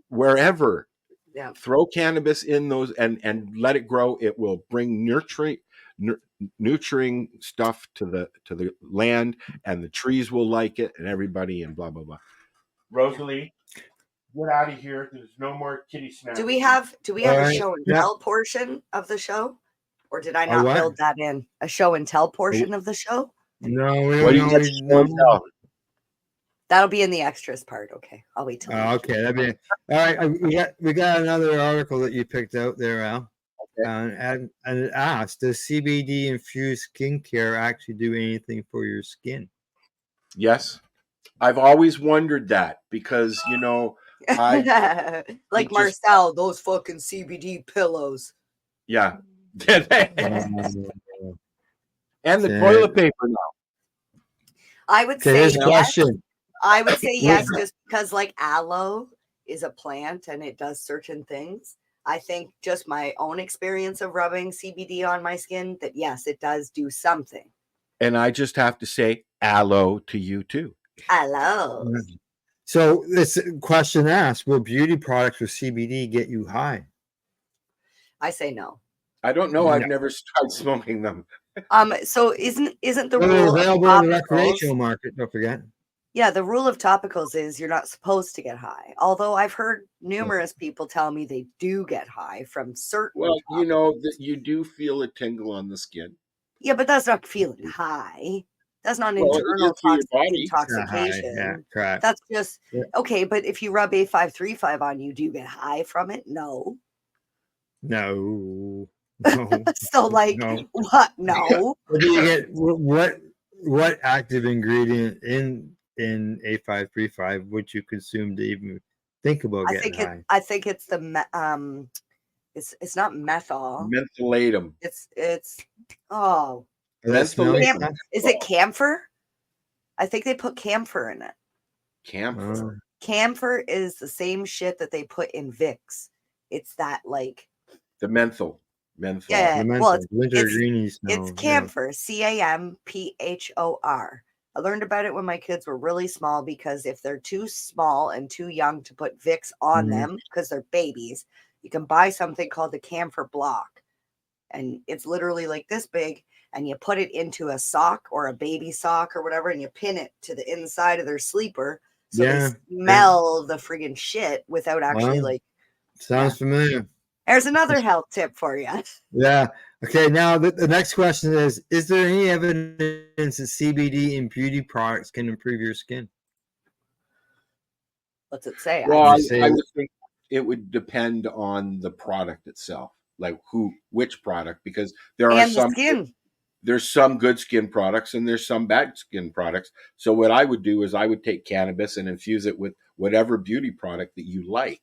wherever. Yeah. Throw cannabis in those and let it grow. It will bring nurturing stuff to the land, and the trees will like it, and everybody, and blah blah blah. Rosalie, get out of here. There's no more kitty snacks. Do we have a show and tell portion of the show, or did I not build that in? A show and tell portion of the show? No, we don't know. That'll be in the extras part. Okay, I'll wait till. Okay, that'd be all right. We got another article that you picked out there, Al. Okay. And it asked, does CBD infused skincare actually do anything for your skin? Yes, I've always wondered that because you know, like Marcel, those fucking CBD pillows. Yeah, and the toilet paper now. I would say yes. I would say yes, just because like aloe is a plant and it does certain things. I think just my own experience of rubbing CBD on my skin, that yes, it does do something. And I just have to say aloe to you too. Aloe. So this question asks, will beauty products with CBD get you high? I say no. I don't know. I've never tried smoking them. So isn't the rule available in the recreational market? Don't forget. Yeah, the rule of topicals is you're not supposed to get high. Although I've heard numerous people tell me they do get high from certain. Well, you know that you do feel a tingle on the skin. Yeah, but that's not feeling high. That's not an internal intoxication. Yeah, correct. That's just okay. But if you rub A535 on you, do you get high from it? No. No. So like what? No. What do you get? What active ingredient in A535 would you consume to even think about getting high? I think it's the it's not methyl. Mentholatum. It's is it camphor? I think they put camphor in it. Camphor. Camphor is the same shit that they put in Vicks. It's that like the menthol. Yeah, well, it's camphor. CAMPHOR. I learned about it when my kids were really small because if they're too small and too young to put Vicks on them because they're babies, you can buy something called the camphor block, and it's literally like this big. And you put it into a sock or a baby sock or whatever, and you pin it to the inside of their sleeper so they smell the friggin' shit without actually Sounds familiar. There's another health tip for you. Yeah. Okay. Now the next question is there any evidence that CBD in beauty products can improve your skin? What's it say? Well, I would think it would depend on the product itself, like which product, because there are some. there's some good skin products and there's some bad skin products. So what I would do is I would take cannabis and infuse it with whatever beauty product that you like.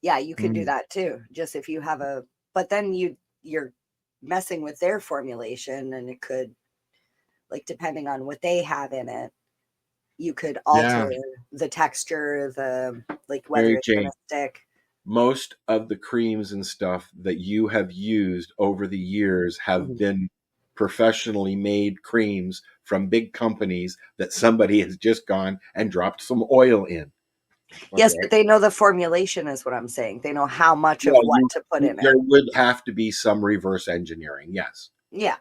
Yeah, you could do that too. Just if you have but then you're messing with their formulation, and it could, like, depending on what they have in it, you could alter the texture, like whether Mary it's Jane, gonna stick. most of the creams and stuff that you have used over the years have been professionally made creams from big companies that somebody has just gone and dropped some oil in. Yes, but they know the formulation is what I'm saying. They know how much of what to put in it. There would have to be some reverse engineering. Yes. Yeah.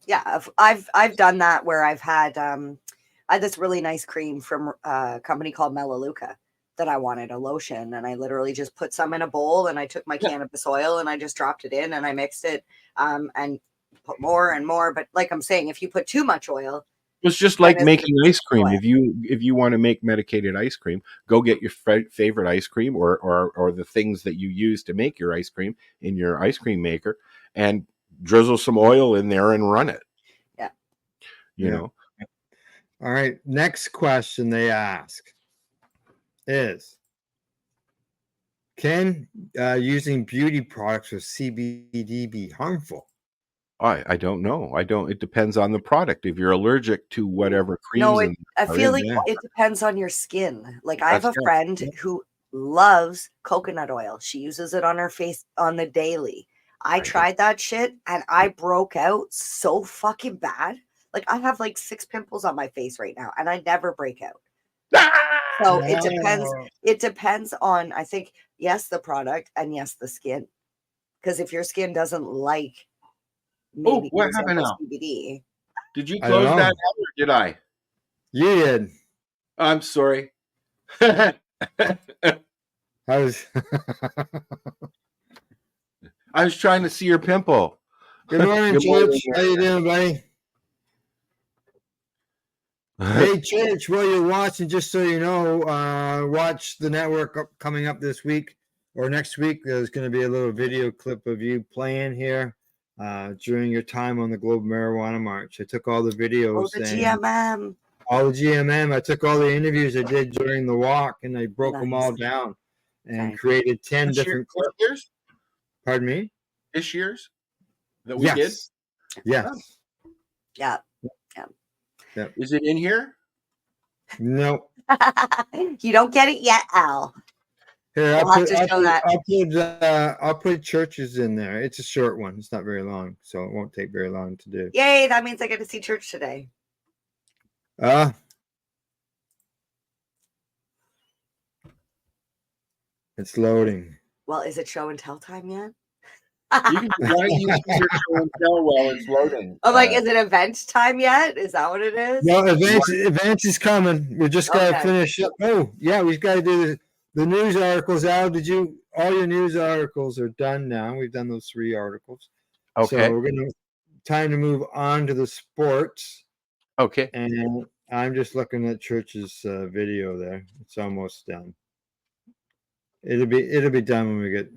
Yeah. I've done that where I've had, I had this really nice cream from a company called Melaleuca that I wanted, a lotion. And I literally just put some in a bowl, and I took my cannabis oil and I just dropped it in and I mixed it, and put more and more. But like I'm saying, if you put too much oil, it's just like making ice cream. If you want to make medicated ice cream, go get your favorite ice cream or the things that you use to make your ice cream in your ice cream maker, and drizzle some oil in there and run it. Yeah. You know. All right. Next question they ask is, can using beauty products with CBD be harmful? I don't know. It depends on the product. If you're allergic to whatever creams. No, I feel like it depends on your skin. Like, I have a friend who loves coconut oil. She uses it on her face on the daily. I tried that shit and I broke out so fucking bad. Like, I have like 6 pimples on my face right now and I never break out. So it depends. It depends on, I think, yes, the product, and yes, the skin. Because if your skin doesn't like, maybe what happened now? CBD. Did you close that out, or did I? You did. I'm sorry. I was trying to see your pimple. Good morning, Church. How you doing, buddy? Hey, Church, while you're watching, just so you know, watch the network coming up this week or next week. There's going to be a little video clip of you playing here during your time on the Global Marijuana March. I took all the videos. Oh, the GMM. All the GMM. I took all the interviews I did during the walk, and I broke them all down and created 10 different clips. Years? Pardon me? This year's that we did? Yes. Yeah. Yep. Is it in here? No. You don't get it yet, Al. Here, I'll put Churches in there. It's a short one. It's not very long, so it won't take very long to do. Yay, that means I get to see Church today. It's loading. Well, is it show and tell time yet? You can use your show and tell while it's loading. I'm like, is it event time yet? Is that what it is? No, events is coming. We just got to finish up. Oh, yeah, we've got to do the news articles. Al, all your news articles are done now. We've done those 3 articles. Okay. So time to move on to the sports. Okay. And I'm just looking at Church's video there. It's almost done. It'll be done when we get,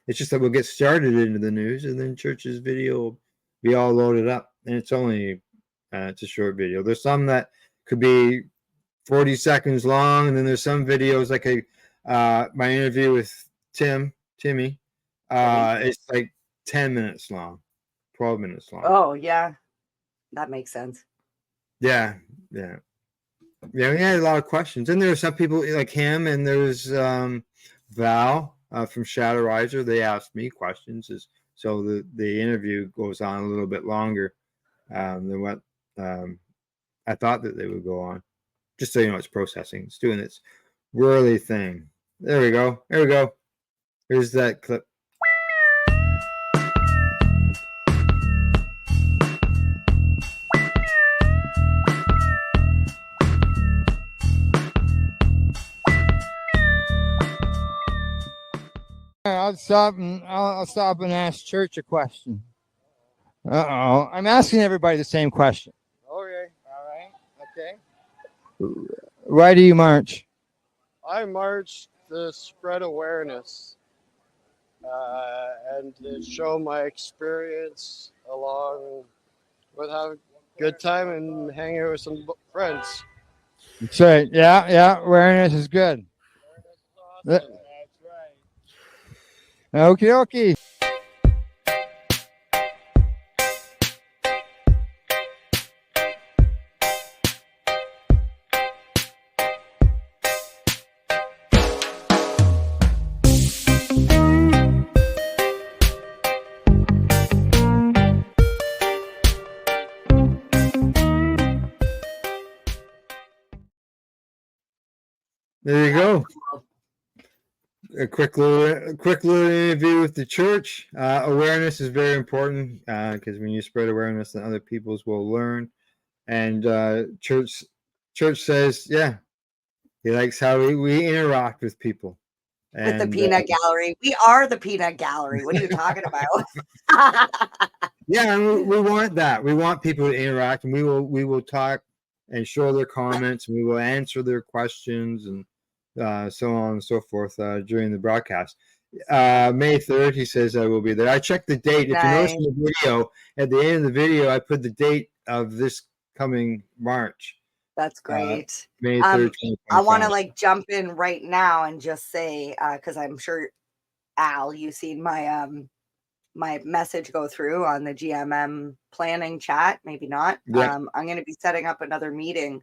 it's just that we'll get started into the news, and then Church's video will be all loaded up. And it's only, it's a short video. There's some that could be 40 seconds long, and then there's some videos like my interview with Timmy. It's like 10 minutes long, 12 minutes long. Oh, yeah. That makes sense. Yeah. We had a lot of questions. And there are some people like him, and there's Val from Shatterizer. They asked me questions, so the interview goes on a little bit longer than what I thought that they would go on. Just so you know, it's processing. It's doing its whirly thing. There we go. Here's that clip. I'll stop and ask Church a question. I'm asking everybody the same question. Okay. All right. Okay. Why do you march? I march to spread awareness and to show my experience along with having a good time and hanging out with some friends. That's right. Yeah. Awareness is good. That's right. Okay. There you go. A quick little interview with the church. Awareness is very important because when you spread awareness, then other peoples will learn. And church says, yeah, he likes how we interact with people. With the peanut gallery. We are the peanut gallery. What are you talking about? Yeah, and we want that. We want people to interact, and we will talk and show their comments, and we will answer their questions, and so on and so forth during the broadcast. May 3rd, he says I will be there. I checked the date. If you notice in the video, at the end of the video, I put the date of this coming March. That's great. May 3rd, I want to jump in right now and just say, because I'm sure, Al, you've seen my my message go through on the GMM planning chat. Maybe not. Yeah. I'm going to be setting up another meeting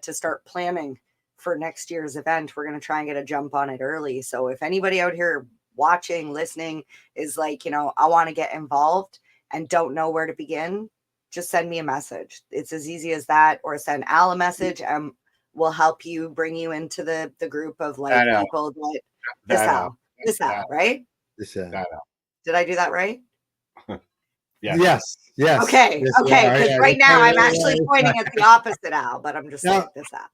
to start planning for next year's event. We're going to try and get a jump on it early. So if anybody out here watching, listening is like, I want to get involved and don't know where to begin, just send me a message. It's as easy as that, or send Al a message and we'll help you, bring you into the group of people that this Al, right? This Al. Did I do that right? Yes. Okay. Yes, Okay. Because right now I'm actually pointing at the opposite Al, but I'm just saying this Al.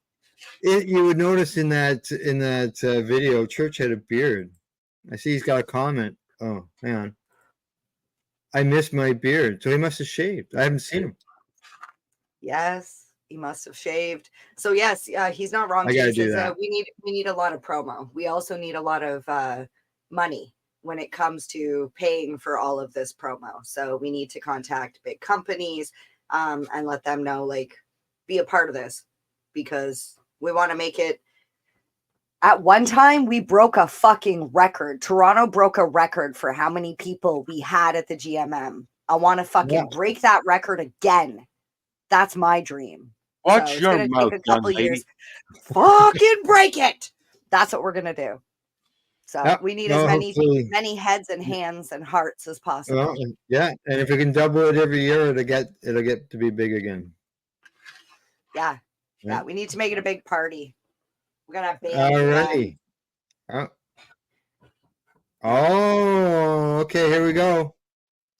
You would notice in that video, Church had a beard. I see he's got a comment. Oh, hang on. I miss my beard. So he must have shaved. I haven't seen him. Yes, he must have shaved. So yes, he's not wrong. I gotta do that. We need a lot of promo. We also need a lot of money when it comes to paying for all of this promo. So we need to contact big companies and let them know, be a part of this, because we want to make it. At one time, we broke a fucking record. Toronto broke a record for how many people we had at the GMM. I want to fucking break that record again. That's my dream. Watch your mouth, young lady. Fucking break it. That's what we're going to do. So we need as many heads and hands and hearts as possible. Well, yeah, and if we can double it every year, it'll get to be big again. Yeah. We need to make it a big party. We're gonna have bands. Alrighty. Oh, okay. Here we go.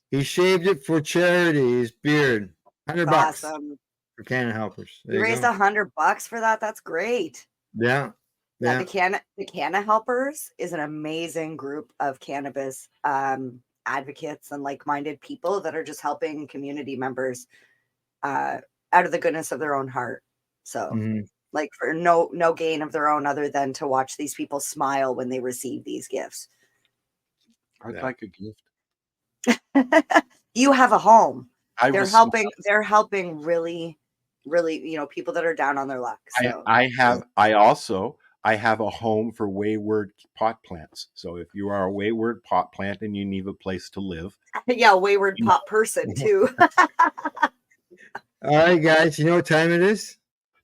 He shaved it for charity. His beard, $100 awesome. For Canna Helpers. You raised $100 for that. That's great. Yeah. The Canna Helpers is an amazing group of cannabis advocates and like-minded people that are just helping community members out of the goodness of their own heart. So, for no gain of their own other than to watch these people smile when they receive these gifts. I'd like a gift. You have a home. They're helping really, really, people that are down on their luck. So. I have a home for wayward pot plants. So if you are a wayward pot plant and you need a place to live. Yeah, wayward pot person too. All right, guys. You know what time it is?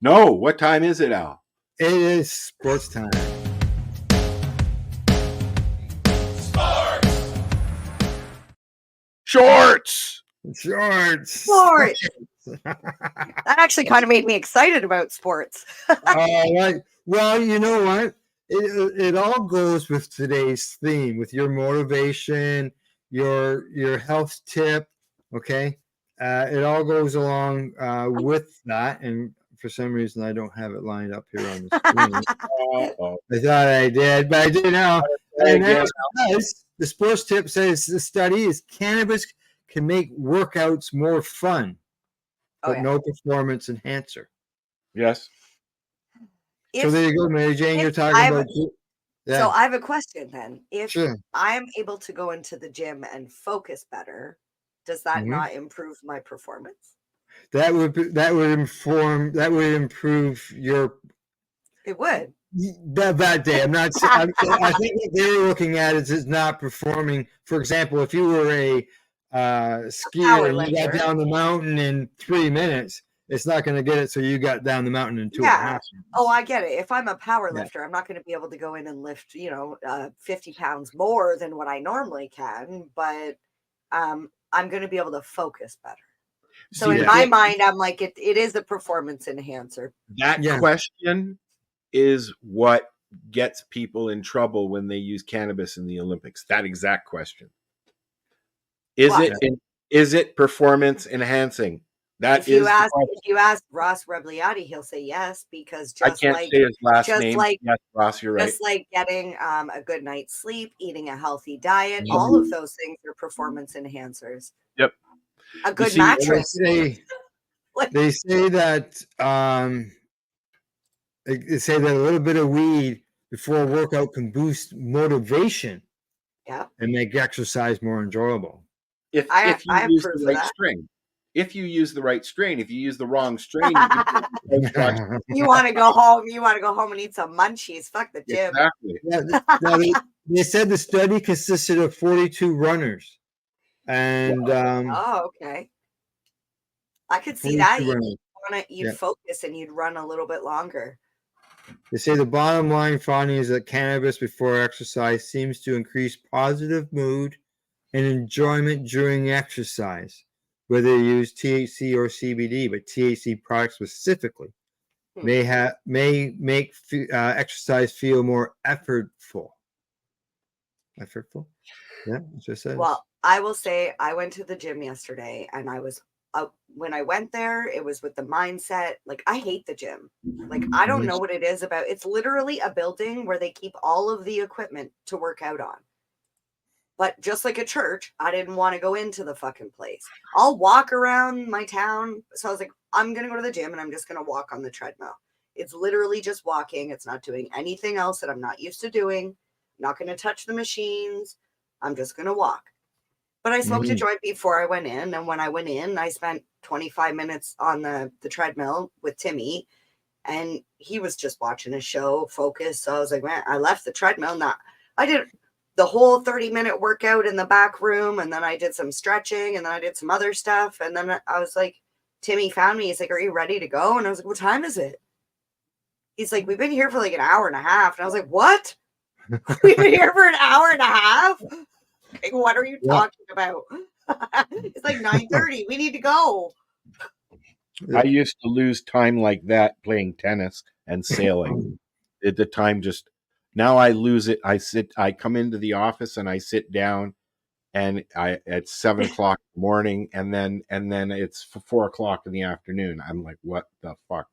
No. What time is it, Al? It is sports time. Shorts. That actually kind of made me excited about sports. All right. Well, you know what? It all goes with today's theme, with your motivation, your health tip. Okay. It all goes along with that. And for some reason, I don't have it lined up here on the screen. I thought I did, but I do now. And the sports tip says the study is cannabis can make workouts more fun, but no performance enhancer. Yes. So there you go, Mary Jane. You're talking about. So I have a question then. If I am able to go into the gym and focus better, does that not improve my performance? that would improve your It would. that day. I'm not. I think what they were looking at is not performing. For example, if you were a skier and you got down the mountain in 3 minutes, it's not going to get it. So you got down the mountain in 2.5 minutes. Oh, I get it. If I'm a power lifter, I'm not going to be able to go in and lift, 50 pounds more than what I normally can, but I'm going to be able to focus better. So in my mind, I'm like, it is a performance enhancer. That question is what gets people in trouble when they use cannabis in the Olympics. That exact question. Is it performance enhancing? If you ask Ross Rebliati, he'll say yes, because I can't say his last name. Yes, Ross, you're right. Just like getting a good night's sleep, eating a healthy diet, all of those things are performance enhancers. Yep. A good mattress. They say that a little bit of weed before a workout can boost motivation. Yeah. And make exercise more enjoyable. If you use the right strain. If you use the right strain, if you use the wrong strain, you want to go home. You want to go home and eat some munchies. Fuck the gym. Exactly. Now they said the study consisted of 42 runners, and okay. I could see that. You'd focus and you'd run a little bit longer. They say the bottom line finding is that cannabis before exercise seems to increase positive mood and enjoyment during exercise, whether you use THC or CBD, but THC products specifically may make exercise feel more effortful. Effortful? Yeah, that's what it says. Well, I will say I went to the gym yesterday, and I was when I went there, it was with the mindset, like, I hate the gym. Like, I don't know what it is about. It's literally a building where they keep all of the equipment to work out on. But just like a church, I didn't want to go into the fucking place. I'll walk around my town. So I was like, I'm going to go to the gym and I'm just going to walk on the treadmill. It's literally just walking. It's not doing anything else that I'm not used to doing. I'm not going to touch the machines. I'm just going to walk. But I smoked a joint before I went in. And when I went in, I spent 25 minutes on the treadmill with Timmy. And he was just watching a show, focused. So I was like, man, I left the treadmill. I did the whole 30-minute workout in the back room. And then I did some stretching. And then I did some other stuff. And then I was like, Timmy found me. He's like, are you ready to go? And I was like, what time is it? He's like, we've been here for like an hour and a half. And I was like, what? We've been here for an hour and a half? Like, what are you talking about? It's like 9:30. We need to go. I used to lose time like that playing tennis and sailing. At the time, now I lose it. I come into the office and I sit down, and at 7 o'clock in the morning, and then it's 4 o'clock in the afternoon. I'm like, what the fuck?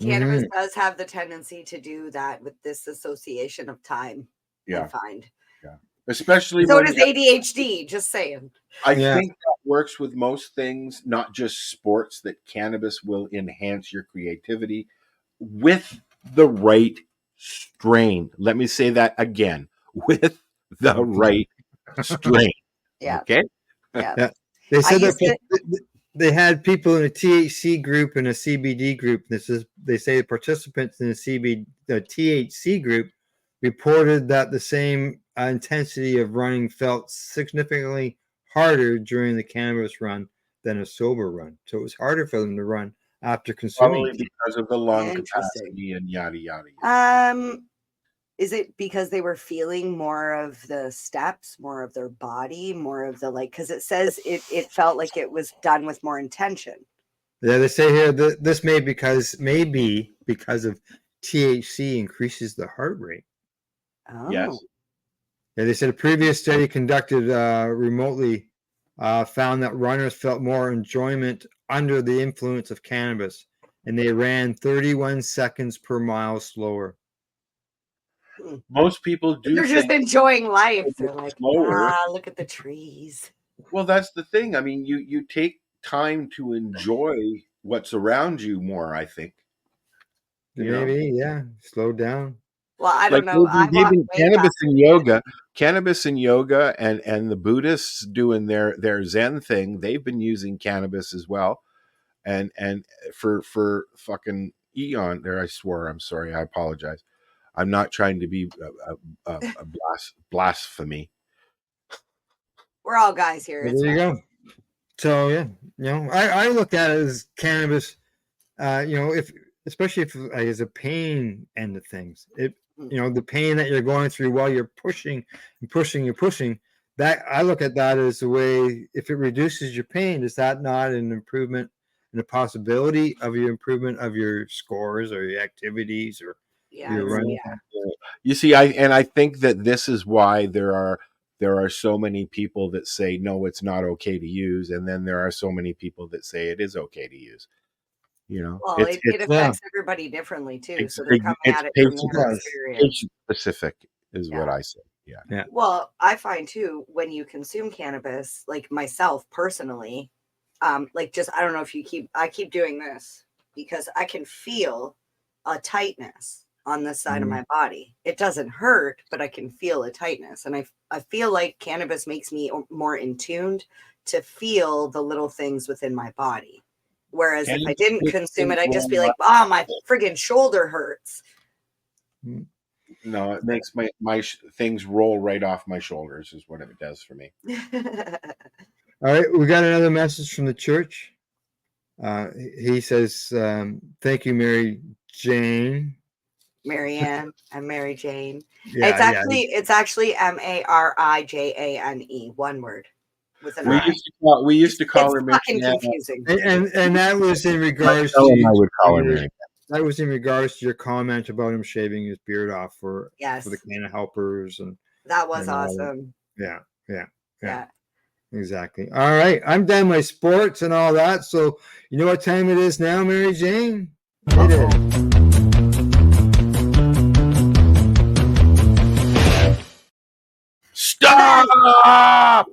Cannabis does have the tendency to do that with this association of time. Yeah. I find. Yeah. Especially so does ADHD, just saying. I think that works with most things, not just sports, that cannabis will enhance your creativity with the right strain. Let me say that again, with the right strain. Yeah. Okay? Yeah. They said that they had people in a THC group and a CBD group. They say the participants in the THC group reported that the same intensity of running felt significantly harder during the cannabis run than a sober run. So it was harder for them to run after consuming. Probably because of the lung capacity and yada yada. Is it because they were feeling more of the steps, more of their body, more of the because it says it felt like it was done with more intention. Yeah, they say here that this may be because of THC increases the heart rate. Oh. Yes. Yeah, they said a previous study conducted remotely found that runners felt more enjoyment under the influence of cannabis, and they ran 31 seconds per mile slower. Most people do. They're just enjoying life. They're like, slower. Look at the trees. Well, that's the thing. I mean, you take time to enjoy what's around you more, I think. Maybe, slow down. Well, I don't know. Cannabis and yoga and the Buddhists doing their Zen thing, they've been using cannabis as well. and for fucking eon there. I swore. I'm sorry. I apologize. I'm not trying to be a blasphemy. We're all guys here. Well, there you go. So yeah, I look at it as cannabis. If especially if as a pain end of things, the pain that you're going through while you're pushing and pushing. That I look at that as a way. If it reduces your pain, is that not an improvement and a possibility of your improvement of your scores or your activities or your running? You see, I think that this is why there are so many people that say no, it's not okay to use, and then there are so many people that say it is okay to use. Well, it affects everybody differently too. So they're coming at it from their experience. Patient specific is what I say. Yeah. Well, I find too, when you consume cannabis, like myself personally, like just, I don't know if I keep doing this because I can feel a tightness on this side of my body. It doesn't hurt, but I can feel a tightness. And I feel like cannabis makes me more in tuned to feel the little things within my body. Whereas if I didn't consume it, I'd just be like, oh, my friggin' shoulder hurts. No, it makes my things roll right off my shoulders is what it does for me. All right, we got another message from the church. He says, thank you, Mary Jane. Marianne and Mary Jane. Yeah, it's actually Marijane, one word with an I. We used to call her fucking confusing. And that was in regards to I would call her Mary. That was in regards to your comment about him shaving his beard off for the Canna Helpers, and that was awesome. Yeah. Exactly. All right, I'm done my sports and all that. So you know what time it is now, Mary Jane? It is. Stop!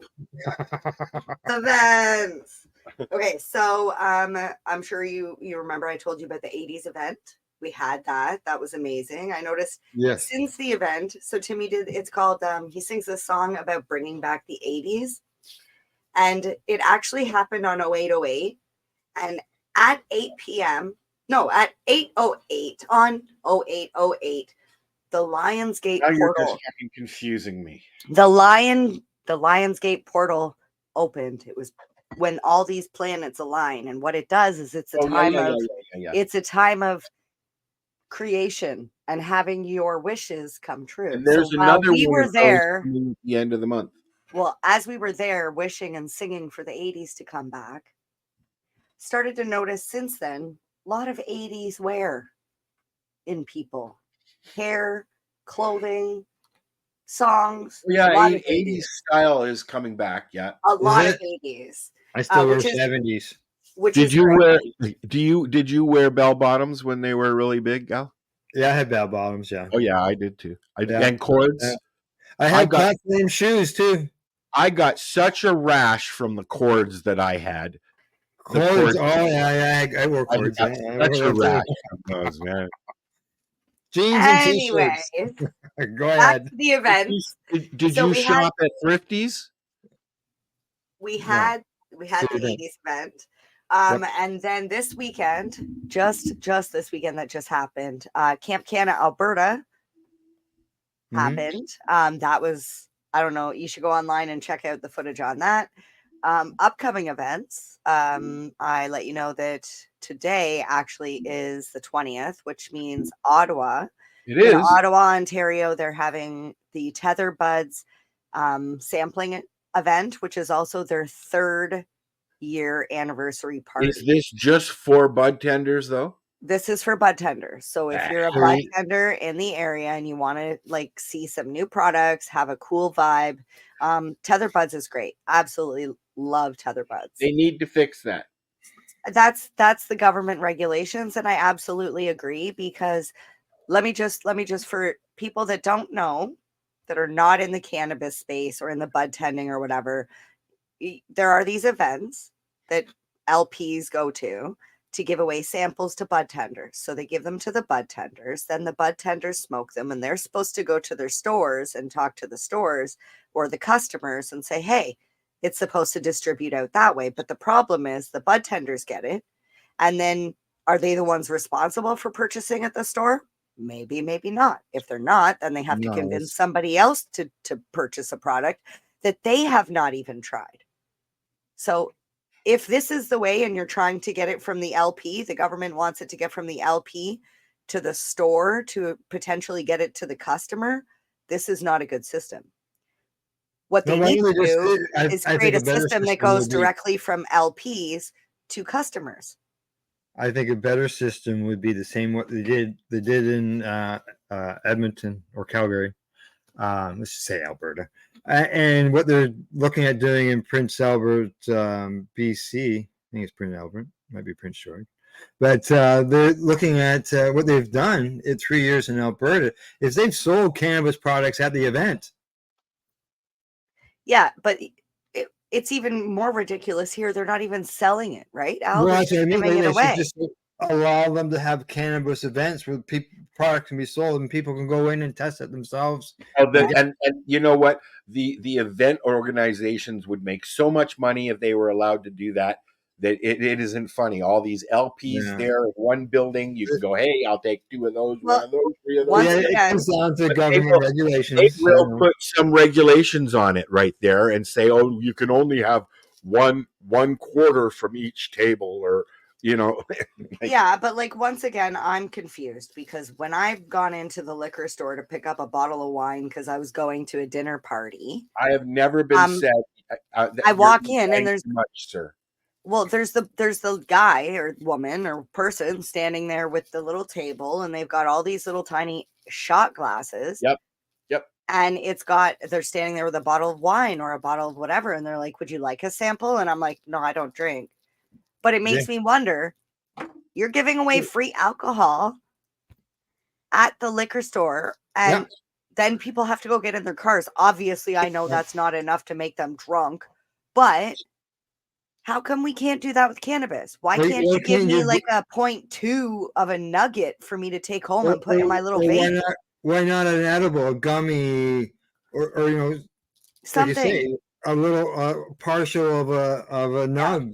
Events. Okay, so I'm sure you remember I told you about the 80s event. We had that. That was amazing. I noticed since the event, so Timmy it's called, he sings this song about bringing back the 80s. And it actually happened on 0808. And at 8 p.m., at 8:08 on 0808, the Lionsgate portal. You're just fucking confusing me. The Lionsgate portal opened. It was when all these planets align, and what it does is it's a time of creation and having your wishes come true. And there's another we were there at the end of the month. Well, as we were there wishing and singing for the 80s to come back, started to notice since then a lot of 80s wear in people. Hair, clothing, songs. Yeah, 80s style is coming back. Yeah, a lot of 80s. I still wear 70s. Did you wear bell bottoms when they were really big, Gal? Yeah, I had bell bottoms. Yeah. Oh yeah, I did too. And cords. Yeah. I had platform shoes too. I got such a rash from the cords that I had. Cords. I wore cords. Such a rash from those, man. Jeans and t-shirts. Go ahead. Back to the event. Did you shop at Thrifties? We had the 80s event. And then this weekend, just this weekend that just happened, Camp Canna, Alberta happened. That was, I don't know, you should go online and check out the footage on that. Upcoming events. I let you know that today actually is the 20th, which means Ottawa. It is. In Ottawa, Ontario, they're having the Tether Buds sampling event, which is also their 3rd year anniversary party. Is this just for bud tenders though? This is for bud tenders. So if you're a bud tender in the area and you want to like see some new products, have a cool vibe, Tether Buds is great. Absolutely love Tether Buds. They need to fix that. That's the government regulations, and I absolutely agree, because let me just for people that don't know, that are not in the cannabis space or in the bud tending or whatever, there are these events that LPs go to give away samples to bud tenders. So they give them to the bud tenders, then the bud tenders smoke them, and they're supposed to go to their stores and talk to the stores or the customers and say, hey, it's supposed to distribute out that way. But the problem is the bud tenders get it, And then are they the ones responsible for purchasing at the store? Maybe, maybe not. If they're not, then they have to convince somebody else to purchase a product that they have not even tried. So if this is the way and you're trying to get it from the LP, the government wants it to get from the LP to the store to potentially get it to the customer, this is not a good system. What they need to do is create a system that goes directly from LPs to customers. I think a better system would be the same what they did in Edmonton or Calgary. Let's just say Alberta. And what they're looking at doing in Prince Albert, BC, I think it's Prince Albert, might be Prince George. But they're looking at what they've done in 3 years in Alberta is they've sold cannabis products at the event. Yeah, but it's even more ridiculous here. They're not even selling it, right, Al? Well, They're just giving it away. Just allow them to have cannabis events where products can be sold and people can go in and test it themselves. And you know what? The event organizations would make so much money if they were allowed to do that. That it isn't funny. All these LPs there in one building, you can go, hey, I'll take 2 of those, 1 of those, 3 of those. It comes down to government regulations. They will put some regulations on it right there and say, oh, you can only have one quarter from each table, or Yeah, but like once again, I'm confused because when I've gone into the liquor store to pick up a bottle of wine because I was going to a dinner party, I have never been said. I walk in and there's much, sir. Well, there's the guy or woman or person standing there with the little table, and they've got all these little tiny shot glasses. Yep. And they're standing there with a bottle of wine or a bottle of whatever, and they're like, "Would you like a sample?" And I'm like, "No, I don't drink." But it makes me wonder, you're giving away free alcohol at the liquor store, and then people have to go get in their cars. Obviously, I know that's not enough to make them drunk, but how come we can't do that with cannabis? Why can't you give me like a 0.2 of a nugget for me to take home and put in my little vape? Why not an edible, a gummy, or something, a little partial of a nug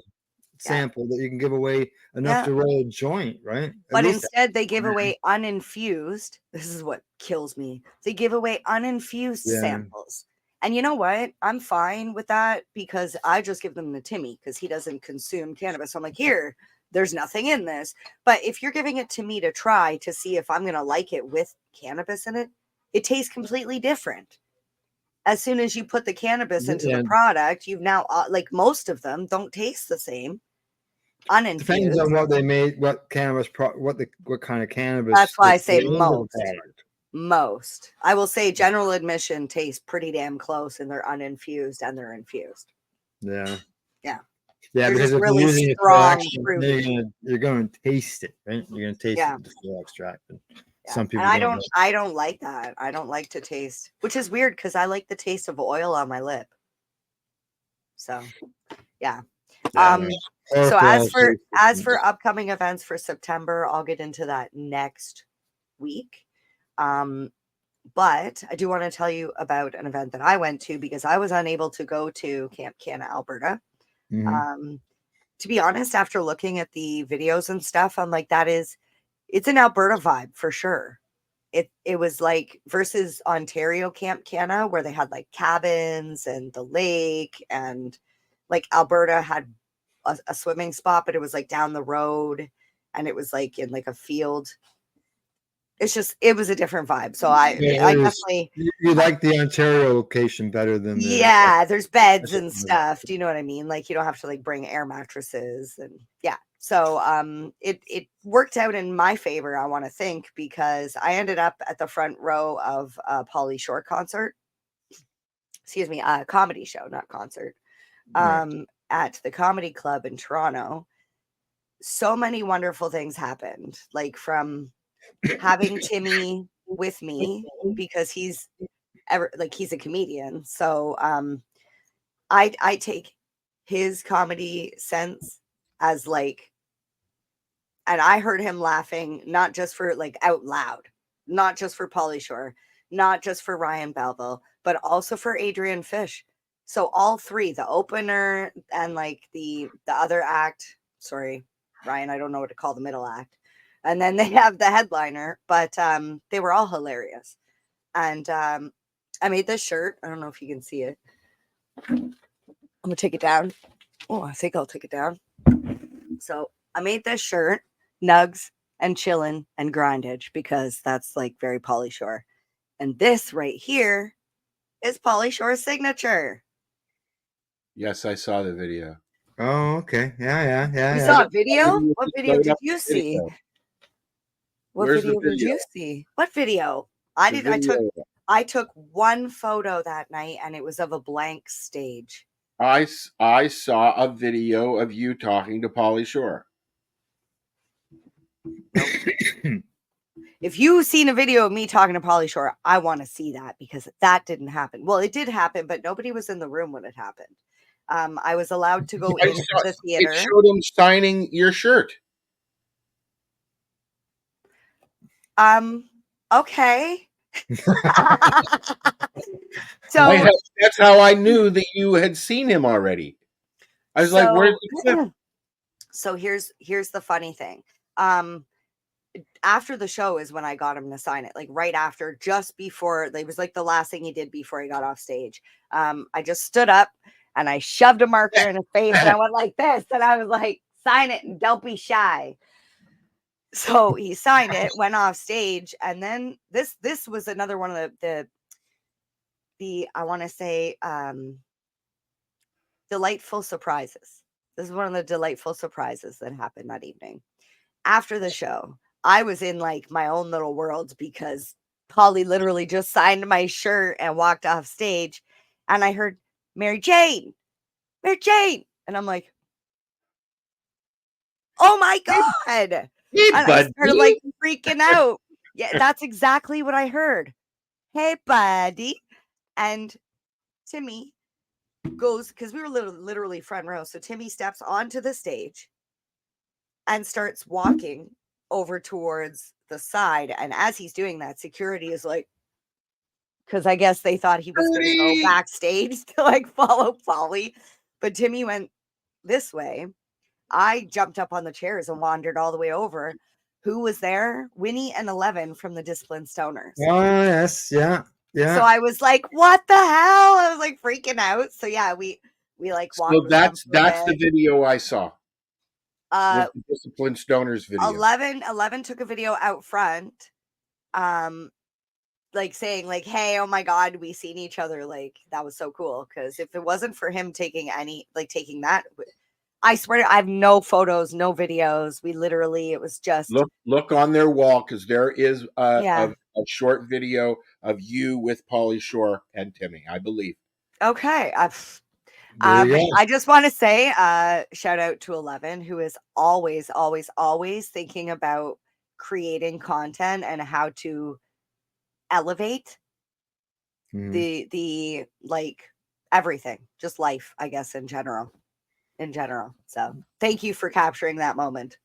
sample that you can give away enough to roll a joint, right? But instead they give away uninfused. This is what kills me. They give away uninfused samples. And you know what? I'm fine with that because I just give them to Timmy because he doesn't consume cannabis. So I'm like, here, there's nothing in this. But if you're giving it to me to try to see if I'm going to like it with cannabis in it, it tastes completely different. As soon as you put the cannabis into the product, you've now, like most of them don't taste the same. Uninfused. Depends on what they made, what cannabis, what kind of cannabis. That's why I say most. Most. I will say general admission tastes pretty damn close, and they're uninfused and they're infused. Yeah. They're because just if really you're using it strong for action, you're going to taste it, right? You're going to taste the full extract. And some people I don't like that. I don't like to taste, which is weird because I like the taste of oil on my lip. So, yeah. So as for upcoming events for September, I'll get into that next week. But I do want to tell you about an event that I went to because I was unable to go to Camp Canna, Alberta. To be honest, after looking at the videos and stuff, I'm like, it's an Alberta vibe for sure. It was like versus Ontario Camp Canna, where they had like cabins and the lake, and like Alberta had a swimming spot, but it was like down the road and it was like in like a field. It was a different vibe. So I definitely, you like the Ontario location better than there's beds and stuff. Do you know what I mean? Like you don't have to like bring air mattresses and So it worked out in my favor, I want to think, because I ended up at the front row of a Pauly Shore concert. Excuse me, a comedy show, not concert. At the Comedy Club in Toronto. So many wonderful things happened, like from having Timmy with me because he's a comedian. So I take his comedy sense as like, and I heard him laughing, not just for like out loud, not just for Pauly Shore, not just for Ryan Belleville, but also for Adrian Fish. So all three, the opener and like the other act, sorry, Ryan, I don't know what to call the middle act. And then they have the headliner, but they were all hilarious. And I made this shirt. I don't know if you can see it. I'm gonna take it down. Oh, I think I'll take it down. So I made this shirt, Nugs and Chillin' and Grindage, because that's like very Pauly Shore. And this right here is Pauly Shore's signature. Yes, I saw the video. Oh, okay. Yeah. You saw a video? What video did you see? What video did you see? What video? I took one photo that night, and it was of a blank stage. I saw a video of you talking to Pauly Shore. If you've seen a video of me talking to Pauly Shore, I want to see that, because that didn't happen. Well, it did happen, but nobody was in the room when it happened. I was allowed to go into the theater. It showed him signing your shirt. Okay. So that's how I knew that you had seen him already. I was like, where's the clip? So here's the funny thing. After the show is when I got him to sign it, like right after, just before. It was like the last thing he did before he got off stage. I just stood up and I shoved a marker in his face, and I went like this, and I was like, sign it and don't be shy. So he signed it, went off stage, and then this was another one of the I want to say delightful surprises. This is one of the delightful surprises that happened that evening. After the show, I was in like my own little world, because Pauly literally just signed my shirt and walked off stage, and I heard Mary Jane, and I'm like, oh my God. Hey, and I started like freaking out. Yeah, that's exactly what I heard. Hey, buddy. And Timmy goes, because we were literally front row. So Timmy steps onto the stage and starts walking over towards the side. And as he's doing that, security is like, because I guess they thought he was going to go backstage to like follow Pauly. But Timmy went this way. I jumped up on the chairs and wandered all the way over. Who was there? Winnie and 11 from the Disciplined Stoners. Oh, yes. Yeah. So I was like, what the hell? I was like freaking out. So yeah, we like walked. So that's the video I saw. The Disciplined Stoners video. 11 took a video out front. Like saying like, hey, oh my God, we seen each other. Like, that was so cool. Because if it wasn't for him taking that, I swear I have no photos, no videos. We literally, it was just look on their wall, because there is a short video of you with Pauly Shore and Timmy, I believe. Okay. I just want to say shout out to 11, who is always, always, always thinking about creating content and how to elevate the like everything, just life, I guess, in general. So thank you for capturing that moment.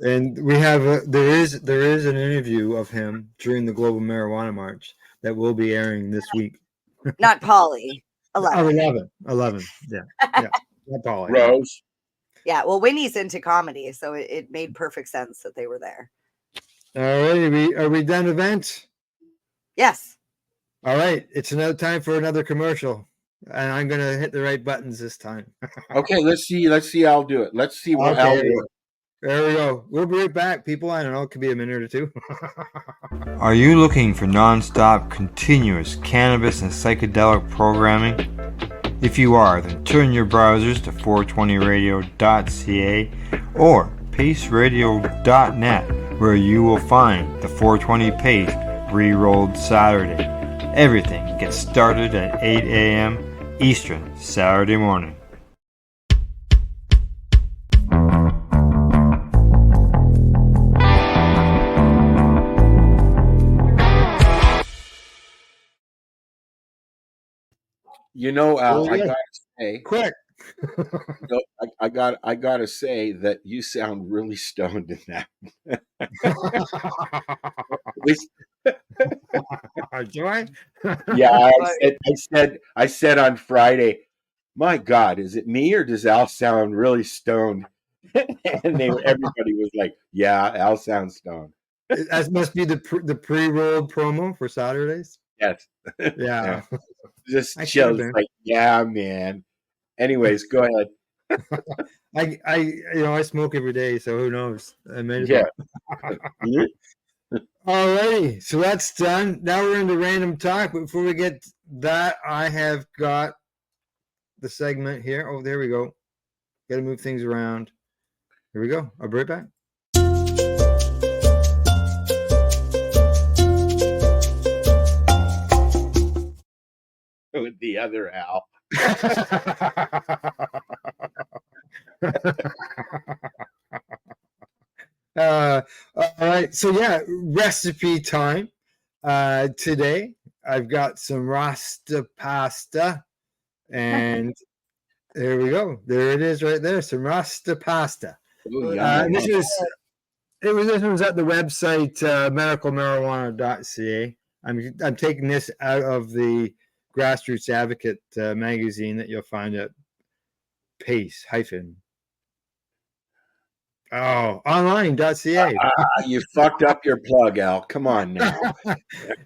And we have there is an interview of him during the Global Marijuana March that will be airing this week. Not Pauly. 11. 11. Yeah. Not Pauly. Rose. Yeah. Well, Winnie's into comedy, so it made perfect sense that they were there. All right. Are we done events? Yes. All right. It's another time for another commercial. And I'm going to hit the right buttons this time. Okay, let's see. I'll do it. Let's see what I'll do. There we go. We'll be right back, people. I don't know. It could be a minute or two. Are you looking for non-stop, continuous cannabis and psychedelic programming? If you are, then turn your browsers to 420radio.ca or paceradio.net, where you will find the 420 Pace re-rolled Saturday. Everything gets started at 8 a.m. Eastern Saturday morning. You know, Al, I gotta say, quick. I gotta say that you sound really stoned in that. Do I? Yeah, I said on Friday, my God, is it me or does Al sound really stoned? And everybody was like, "Yeah, Al sounds stoned." That must be the pre-rolled promo for Saturdays. Yes. Yeah. Just I chills could've been. like, yeah, man. Anyways, go ahead. I smoke every day, so who knows? I may as Yeah. well. Alrighty, so that's done. Now we're into random talk. But before we get that, I have got the segment here. Oh, there we go. Got to move things around. Here we go. I'll be right back. With the other Al. All right, so yeah, recipe time. Today I've got some Rasta pasta, and there we go. There it is, right there. Some Rasta pasta. This was at the website medicalmarijuana.ca. I'm taking this out of the Grassroots Advocate magazine that you'll find at Pace online.ca. You fucked up your plug, Al. Come on now.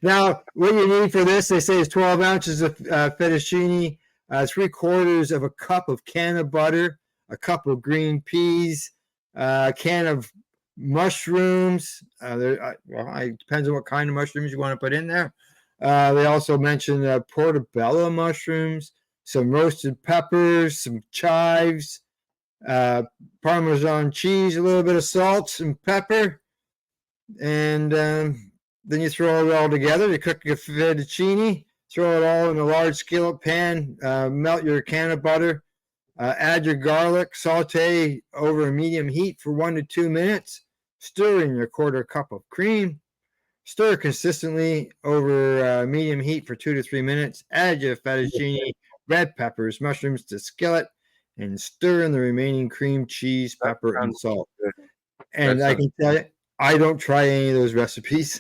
Now, what you need for this, they say, is 12 ounces of fettuccine, 3/4 of a cup of can of butter, a cup of green peas, a can of mushrooms. It depends on what kind of mushrooms you want to put in there. They also mentioned portobello mushrooms, some roasted peppers, some chives, Parmesan cheese, a little bit of salt and pepper, and then you throw it all together. You cook your fettuccine, throw it all in a large skillet pan, melt your can of butter, add your garlic, saute over a medium heat for 1 to 2 minutes, stir in your 1/4 cup of cream, stir consistently over medium heat for 2 to 3 minutes, add your fettuccine, red peppers, mushrooms to skillet, and stir in the remaining cream, cheese, pepper, and salt. And I can tell you, I don't try any of those recipes.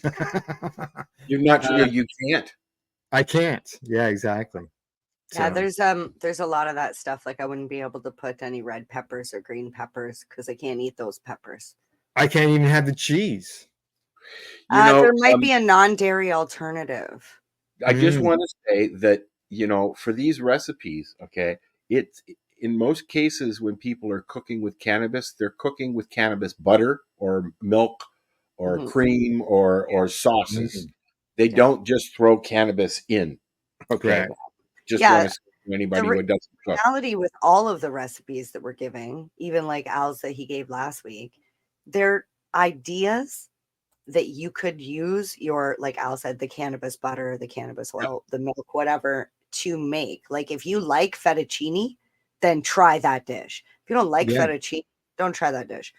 You're not sure you can't. I can't. Yeah, exactly. Yeah, there's a lot of that stuff. Like I wouldn't be able to put any red peppers or green peppers because I can't eat those peppers. I can't even have the cheese. There might be a non-dairy alternative. I just want to say that, for these recipes, okay, it's in most cases when people are cooking with cannabis, they're cooking with cannabis butter or milk or cream or sauces. They don't just throw cannabis in. Okay. Just want to say to anybody who doesn't cook. The reality with all of the recipes that we're giving, even like Al's that he gave last week, they're ideas that you could use your, like Al said, the cannabis butter, the cannabis oil, the milk, whatever, to make. Like if you like fettuccine, then try that dish. If you don't like fettuccine, don't try that dish.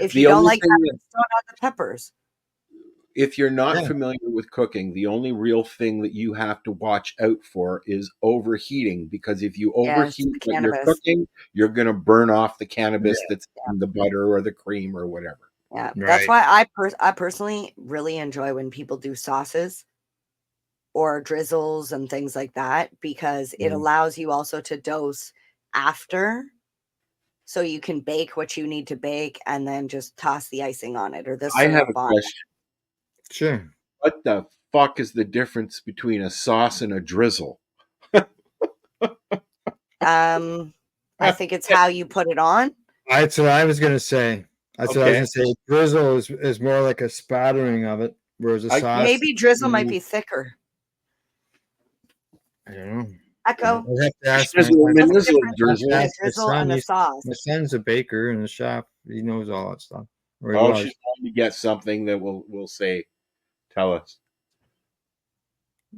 If you don't like peppers, don't add the peppers. If you're not familiar with cooking, the only real thing that you have to watch out for is overheating, because if you overheat when you're cooking, you're going to burn off the cannabis that's in the butter or the cream or whatever. Yeah, that's why I personally really enjoy when people do sauces or drizzles and things like that, because it allows you also to dose after, so you can bake what you need to bake and then just toss the icing on it or the syrup. I have a question. Sure. What the fuck is the difference between a sauce and a drizzle? I think it's how you put it on. That's what I was going to say. That's what I was going to say. Drizzle is more like a spattering of it, whereas a sauce. Maybe drizzle might be thicker. I don't know. Echo. I have to ask drizzle and the sauce. My son's a baker and a chef. He knows all that stuff. She's trying to get something that will say, tell us.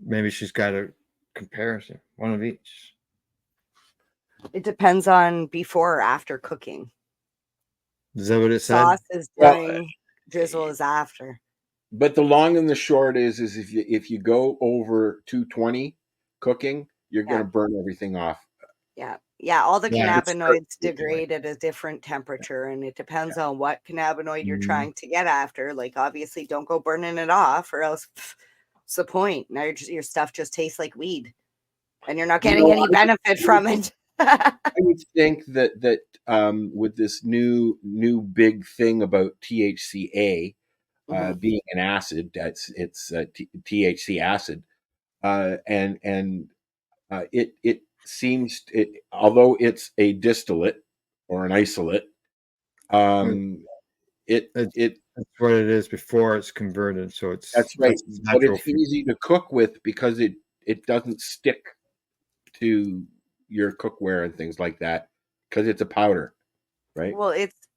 Maybe she's got a comparison, one of each. It depends on before or after cooking. Is that what it said? Sauce is during, drizzle is after. But the long and the short is if you go over 220 cooking, you're going to burn everything off. Yeah, all the cannabinoids degrade at a different temperature, and it depends on what cannabinoid you're trying to get after. Like, obviously, don't go burning it off, or else what's the point? Now your stuff just tastes like weed, and you're not getting any benefit from it. I would think that with this new big thing about THCA being an acid, it's THC acid, and it seems although it's a distillate or an isolate, that's what it is before it's converted. So that's right, but it's food. easy to cook with because it doesn't stick to your cookware and things like that because it's a powder, right? Well,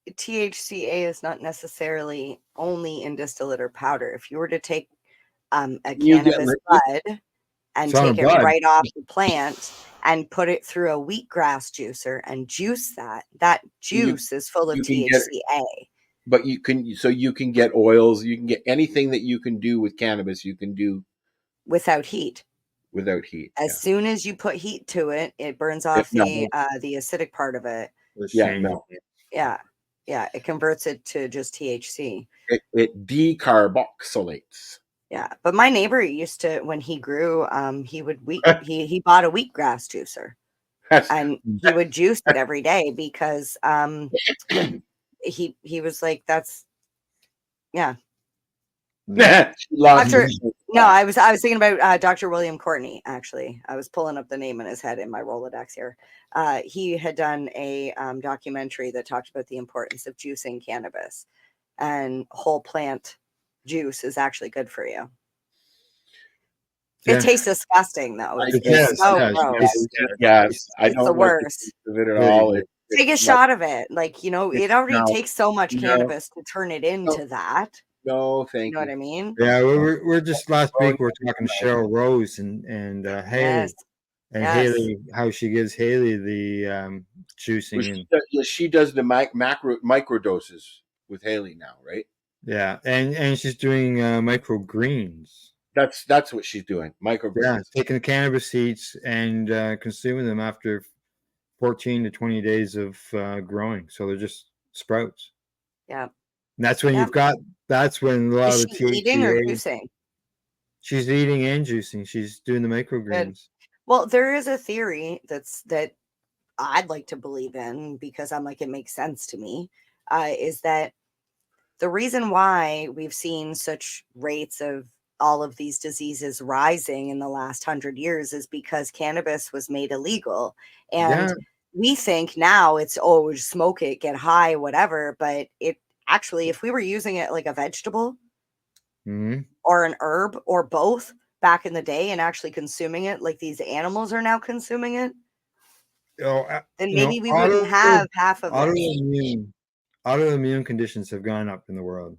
THCA is not necessarily only in distillate or powder. If you were to take a cannabis bud and take it right off the plant and put it through a wheatgrass juicer and juice that juice is full of THCA. But you can get oils, you can get anything that you can do with cannabis, you can do without heat. As soon as you put heat to it, it burns off the acidic part of it. Yeah. It converts it to just THC. It decarboxylates. Yeah, but my neighbor used to, when he grew, he bought a wheatgrass juicer, and he would juice it every day because he was like, that's I was thinking about Dr. William Courtney. Actually, I was pulling up the name in his head in my Rolodex here. He had done a documentary that talked about the importance of juicing cannabis, and whole plant juice is actually good for you. It tastes disgusting though. It's so gross. Yes, I don't. It's the worst. Take a shot of it. Like, it already takes so much cannabis to turn it into that. No, thank you. You know what I mean? Yeah, we're just last week we're talking to Cheryl Rose and Haley. And Haley, how she gives Haley the juicing. She does the micro doses with Haley now, right? Yeah, and she's doing micro greens. That's what she's doing. Micro greens. Yeah, taking the cannabis seeds and consuming them after 14 to 20 days of growing. So they're just sprouts. Yeah. And that's when that's when a lot of the THCA. Eating or juicing? She's eating and juicing. She's doing the microgreens. Well, there is a theory that I'd like to believe in, because I'm like, it makes sense to me, is that the reason why we've seen such rates of all of these diseases rising in the last 100 years is because cannabis was made illegal. And we think now it's, we just smoke it, get high, whatever. But it actually, if we were using it like a vegetable or an herb or both back in the day and actually consuming it like these animals are now consuming it, then maybe we wouldn't have half of it. Autoimmune conditions have gone up in the world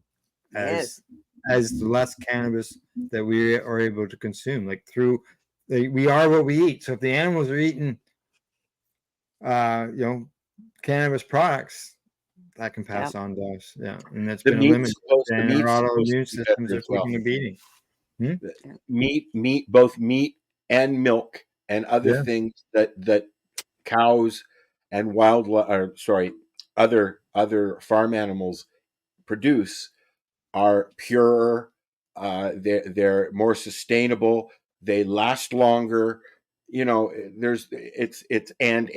as the less cannabis that we are able to consume, like we are what we eat. So if the animals are eating, cannabis products, that can pass on to us. Yeah, and that's been eliminated. And our autoimmune systems are taking a beating. Meat, both meat and milk and other things that cows and other farm animals produce are purer. They're more sustainable. They last longer. It's and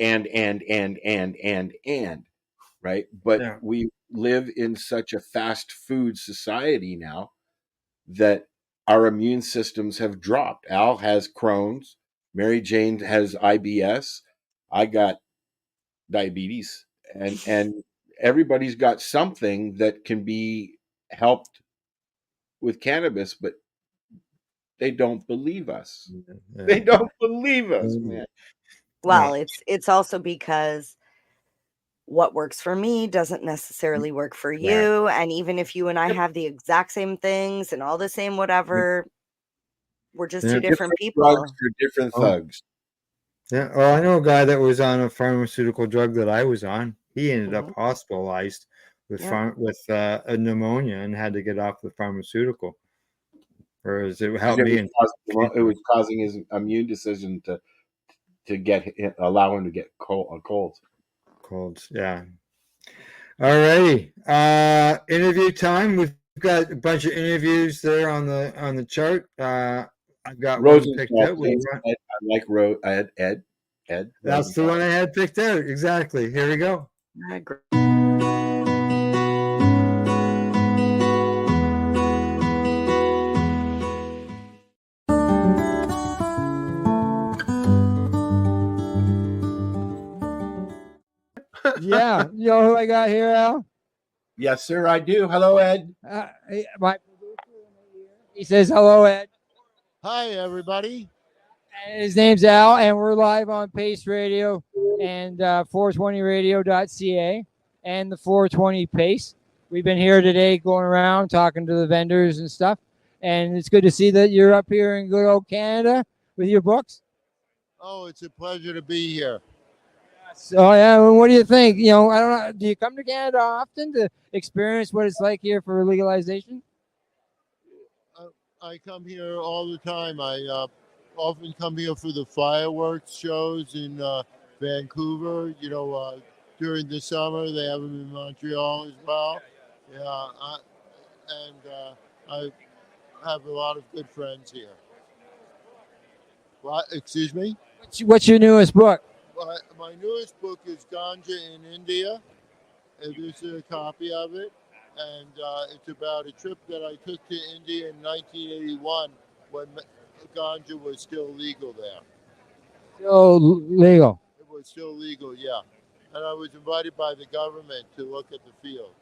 right. But we live in such a fast food society now that our immune systems have dropped. Al has Crohn's. Mary Jane has IBS. I got diabetes, and everybody's got something that can be helped with cannabis, but they don't believe us. They don't believe us, man. Well, it's also because what works for me doesn't necessarily work for you. And even if you and I have the exact same things and all the same whatever, we're just two different people. Drugs for different thugs. Yeah. Well, I know a guy that was on a pharmaceutical drug that I was on. He ended up hospitalized with a pneumonia and had to get off the pharmaceutical. Whereas it helped me. It was causing his immune decision to allow him to get colds. Yeah. All righty. Interview time. We've got a bunch of interviews there on the chart. I've got one picked out. I like Ed. Ed. That's the one I had picked out. Exactly. Here we go. Yeah, you know who I got here, Al? Yes, sir, I do. Hello, Ed. My producer in the ear. He says, "Hello, Ed." Hi, everybody. And his name's Al, and we're live on Pace Radio and 420radio.ca and the 420 Pace. We've been here today going around talking to the vendors and stuff, and it's good to see that you're up here in good old Canada with your books. Oh, it's a pleasure to be here. So, yeah, what do you think? You know, I don't know. Do you come to Canada often to experience what it's like here for legalization? I come here all the time. I often come here for the fireworks shows in Vancouver. You know, during the summer they have them in Montreal as well. Yeah, I have a lot of good friends here. What? Excuse me? What's your newest book? My newest book is Ganja in India. And this is a copy of it. And it's about a trip that I took to India in 1981 when ganja was still legal there. Still legal. It was still legal, yeah. And I was invited by the government to look at the fields.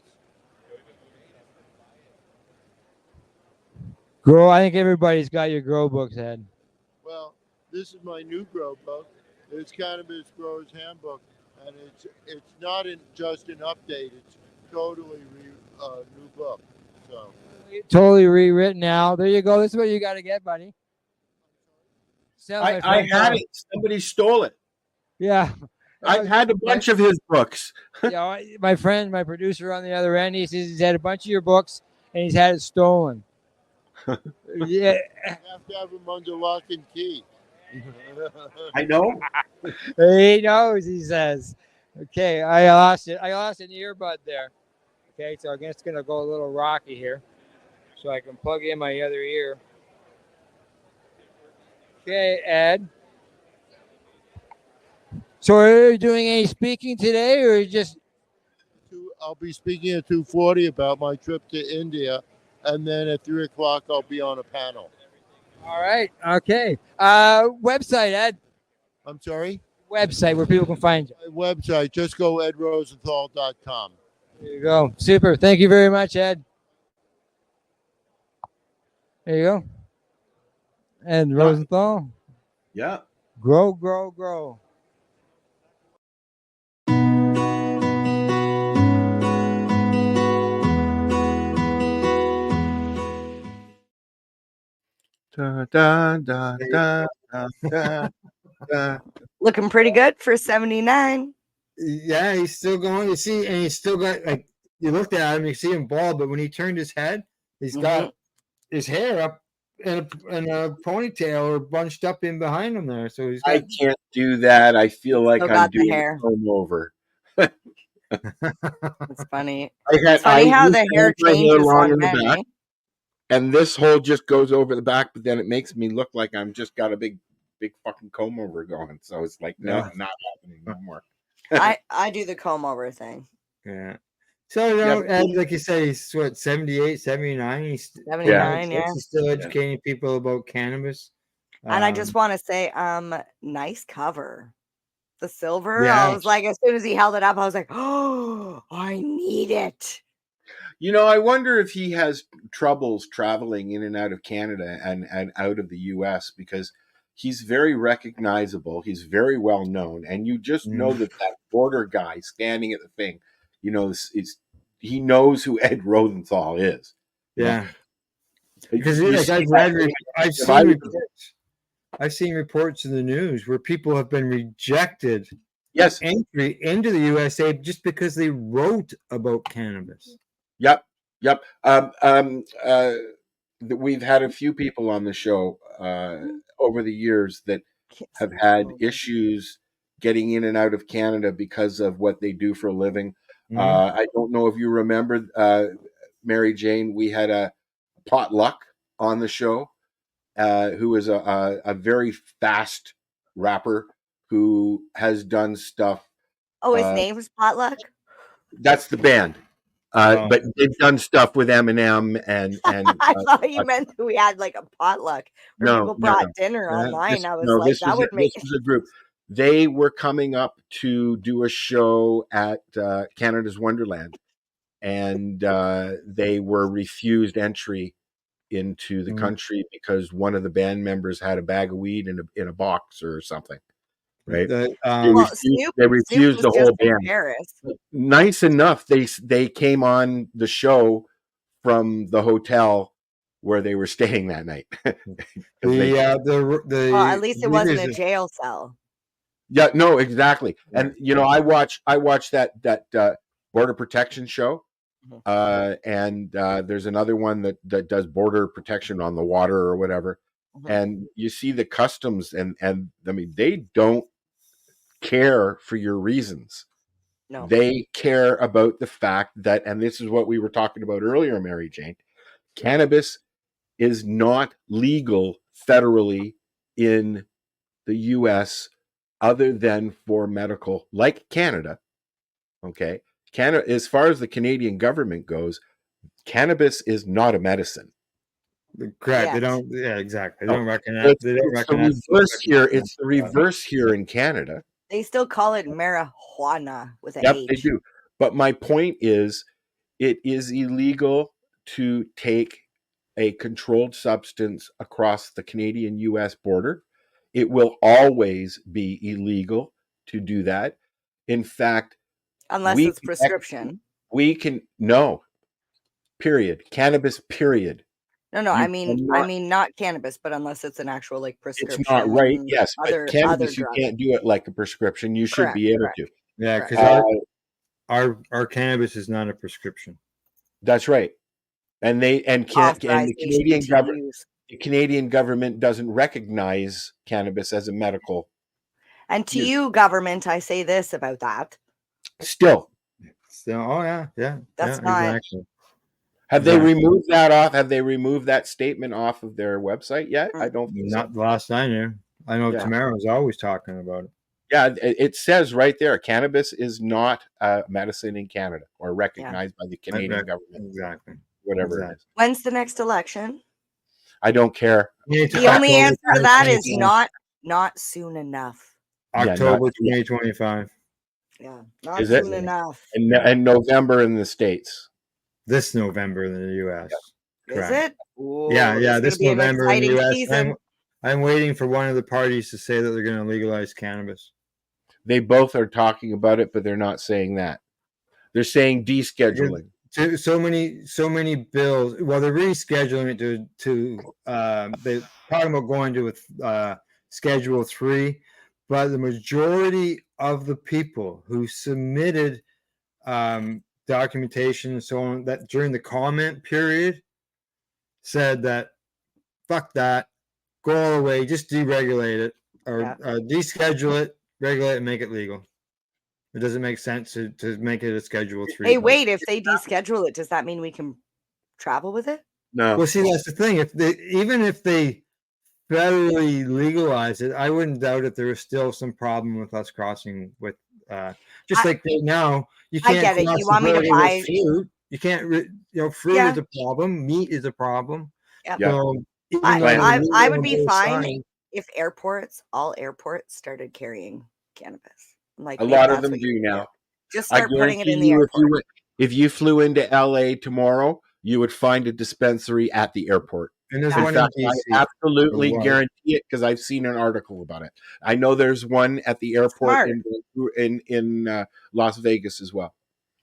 Grow. I think everybody's got your grow books, Ed. Well, this is my new grow book. It's Cannabis Growers Handbook, and it's not just an update. It's totally new book. So totally rewritten now. There you go. This is what you got to get, buddy. I had it. Somebody stole it. Yeah. I've had a bunch of his books. Yeah, my friend, my producer on the other end, he says he's had a bunch of your books and he's had it stolen. Yeah. You have to have them under lock and key. I know. He knows, he says. Okay, I lost it. I lost an earbud there. Okay, so I guess it's going to go a little rocky here. So I can plug in my other ear. Okay, Ed. So are you doing any speaking today or just... I'll be speaking at 2:40 about my trip to India. And then at 3 o'clock, I'll be on a panel. All right. Okay. Website, Ed. I'm sorry? Website where people can find you. My website, just go edrosenthal.com. There you go. Super. Thank you very much, Ed. There you go. Ed Rosenthal. Yeah. Grow, grow, grow. Da, da, da, da, da, da. Looking pretty good for 79. Yeah, he's still going. You see, and he's still got, like, you looked at him, you see him bald, but when he turned his head, he's got his hair up in a ponytail or bunched up in behind him there. So he's got, I can't do that. I feel like Still I'm got the doing hair. a comb over. It's funny. It's funny how the hair changes on men, eh? And this whole just goes over the back, but then it makes me look like I'm just got a big fucking comb over going. So it's like, no, not happening no more. I do the comb over thing. Yeah. So, you know, and like you say, he's what, 78, 79? He's 79, yeah. He's still educating people about cannabis. And I just want to say, nice cover. The silver. Yeah. I was like, as soon as he held it up, I was like, oh, I need it. You know, I wonder if he has troubles traveling in and out of Canada and out of the US because he's very recognizable. He's very well known. And you just know that border guy standing at the thing, you know, he knows who Ed Rosenthal is. Yeah. You know? Because I've seen reports in the news where people have been rejected entry into the USA just because they wrote about cannabis. Yep. We've had a few people on the show over the years that have had issues getting in and out of Canada because of what they do for a living. I don't know if you remember, Mary Jane, we had a Potluck on the show who is a very fast rapper who has done stuff. Oh, his name's Potluck? That's the band. But they've done stuff with Eminem and I thought you meant we had like a potluck where people brought dinner online. I was like, that would make this was a group. They were coming up to do a show at Canada's Wonderland, and they were refused entry into the country because one of the band members had a bag of weed in a box or something. Right? They refused the whole band. Nice enough, they came on the show from the hotel where they were staying that night. Well, at least it wasn't a jail cell. Yeah, no, exactly. And I watch that border protection show, and there's another one that does border protection on the water or whatever. And you see the customs, and I mean, they don't care for your reasons. No, they care about the fact that, and this is what we were talking about earlier, Mary Jane, cannabis is not legal federally in the US other than for medical, like Canada. Okay. Canada, as far as the Canadian government goes, cannabis is not a medicine. Correct. Yes. They don't. Yeah, exactly. They don't recognize. They don't recognize the reverse here. It's the reverse here in Canada. They still call it marijuana with an Yep, H. they do. But my point is, it is illegal to take a controlled substance across the Canadian-US border. It will always be illegal to do that. In fact, unless it's prescription. No. Period. Cannabis. Period. No. I mean not cannabis, but unless it's an actual like prescription. It's not right. Yes, but cannabis, you can't do it like a prescription. You should be able to. Yeah, because our cannabis is not a prescription. That's right. And the Canadian government doesn't recognize cannabis as a medical. And to you, government, I say this about that. Still. Oh yeah. That's not. Exactly. Have they removed that off? Have they removed that statement off of their website yet? I don't think not the last I knew. I know Tamara's always talking about it. Yeah, it says right there, cannabis is not a medicine in Canada or recognized by the Canadian government. Exactly. Whatever it is. When's the next election? I don't care. The only answer to that is not soon enough. October 2025. Yeah, not soon enough. And November in the States. This November in the U.S. Is it? Ooh, yeah. This November in the U.S. I'm waiting for one of the parties to say that they're going to legalize cannabis. They both are talking about it, but they're not saying that. They're saying descheduling. So many bills. Well, they're rescheduling it to they're talking about going to Schedule 3, but the majority of the people who submitted documentation and so on that during the comment period said that fuck that, go all the way, just deregulate it or deschedule it, regulate it, and make it legal. It doesn't make sense to make it a Schedule 3. Hey, wait, if they deschedule it, does that mean we can travel with it? No. Well, see, that's the thing. Even if they federally legalize it, I wouldn't doubt if there is still some problem with us crossing with just like right now. You can't. I get it. You want me to buy fruit? You can't. Fruit is a problem. Meat is a problem. Yep. So, I would be fine if all airports started carrying cannabis. Like a lot of them do now. Just start putting it in the airport. If you flew into LA tomorrow, you would find a dispensary at the airport. And there's one in DC. I absolutely guarantee it because I've seen an article about it. I know there's one at the airport in Las Vegas as well.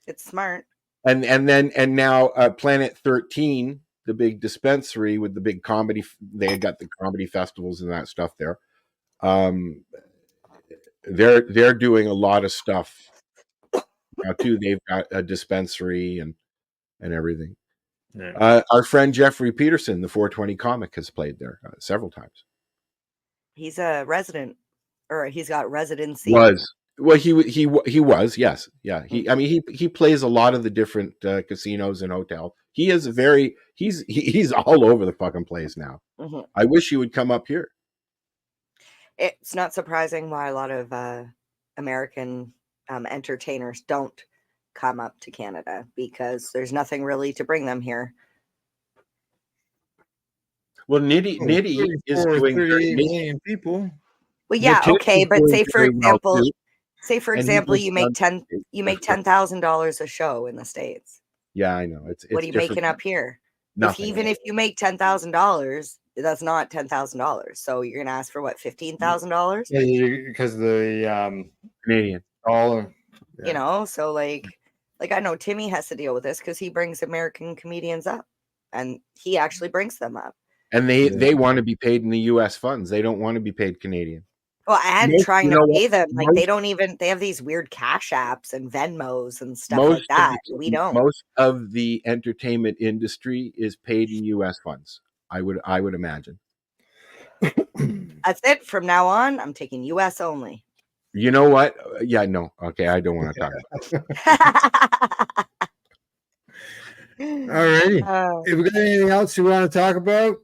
It's smart. And now Planet 13, the big dispensary with the big comedy, they got the comedy festivals and that stuff there. They're doing a lot of stuff now too. They've got a dispensary and everything. Yeah. Our friend Jeffrey Peterson, the 420 comic, has played there several times. He's a resident, or he's got residency. He was, yes, yeah. He plays a lot of the different casinos and hotels. He is he's all over the fucking place now. Mm-hmm. I wish he would come up here. It's not surprising why a lot of American entertainers don't come up to Canada, because there's nothing really to bring them here. Well, Nitty is doing 38 million people. Well, yeah, Nitty okay, is but doing say for very well, example, too. And he was you make on- $10,000 a show in the States. Yeah, I know. It's What are you different. making up here? Nothing. Even if you make $10,000, that's not $10,000. So you're gonna ask for what, $15,000? Yeah, because the Canadian dollar. You know, so like I know Timmy has to deal with this because he brings American comedians up, and he actually brings them up. And they want to be paid in the U.S. funds. They don't want to be paid Canadian. Well, and Most- trying you to know pay what? them, like Most- they have these weird cash apps and Venmos and stuff like Most of that. the- We don't. Most of the entertainment industry is paid in U.S. funds. I would imagine. That's it. From now on, I'm taking US only. You know what? Yeah, no. Okay, I don't want to talk about it. Alrighty. If we got anything else you want to talk about?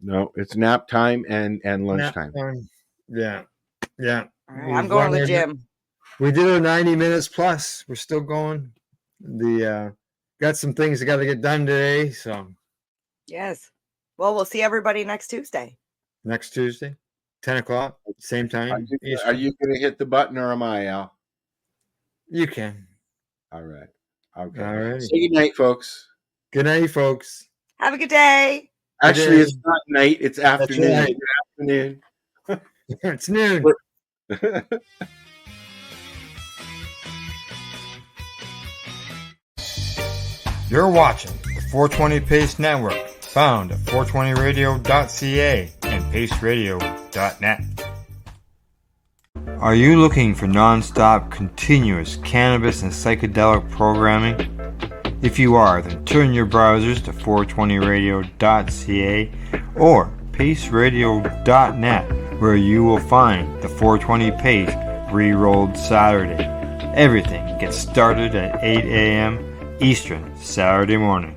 No, it's nap time and lunchtime. Yeah. Yeah. I'm going to the gym. We did our 90 minutes plus. We're still going. Got some things that got to get done today. So Yes. Well, we'll see everybody next Tuesday. next Tuesday, 10 o'clock, same time. Are you going to hit the button or am I, Al? You can. All right. Okay. All right. Say good night, folks. Good night, folks. Have a good day. Actually, day. it's not night. It's afternoon. right. Good afternoon. It's noon. You're watching the 420 Pace Network, found at 420radio.ca and paceradio.net. Are you looking for non-stop, continuous cannabis and psychedelic programming? If you are, then turn your browsers to 420radio.ca or paceradio.net, where you will find the 420 Pace Re-Rolled Saturday. Everything gets started at 8 a.m. Eastern Saturday morning.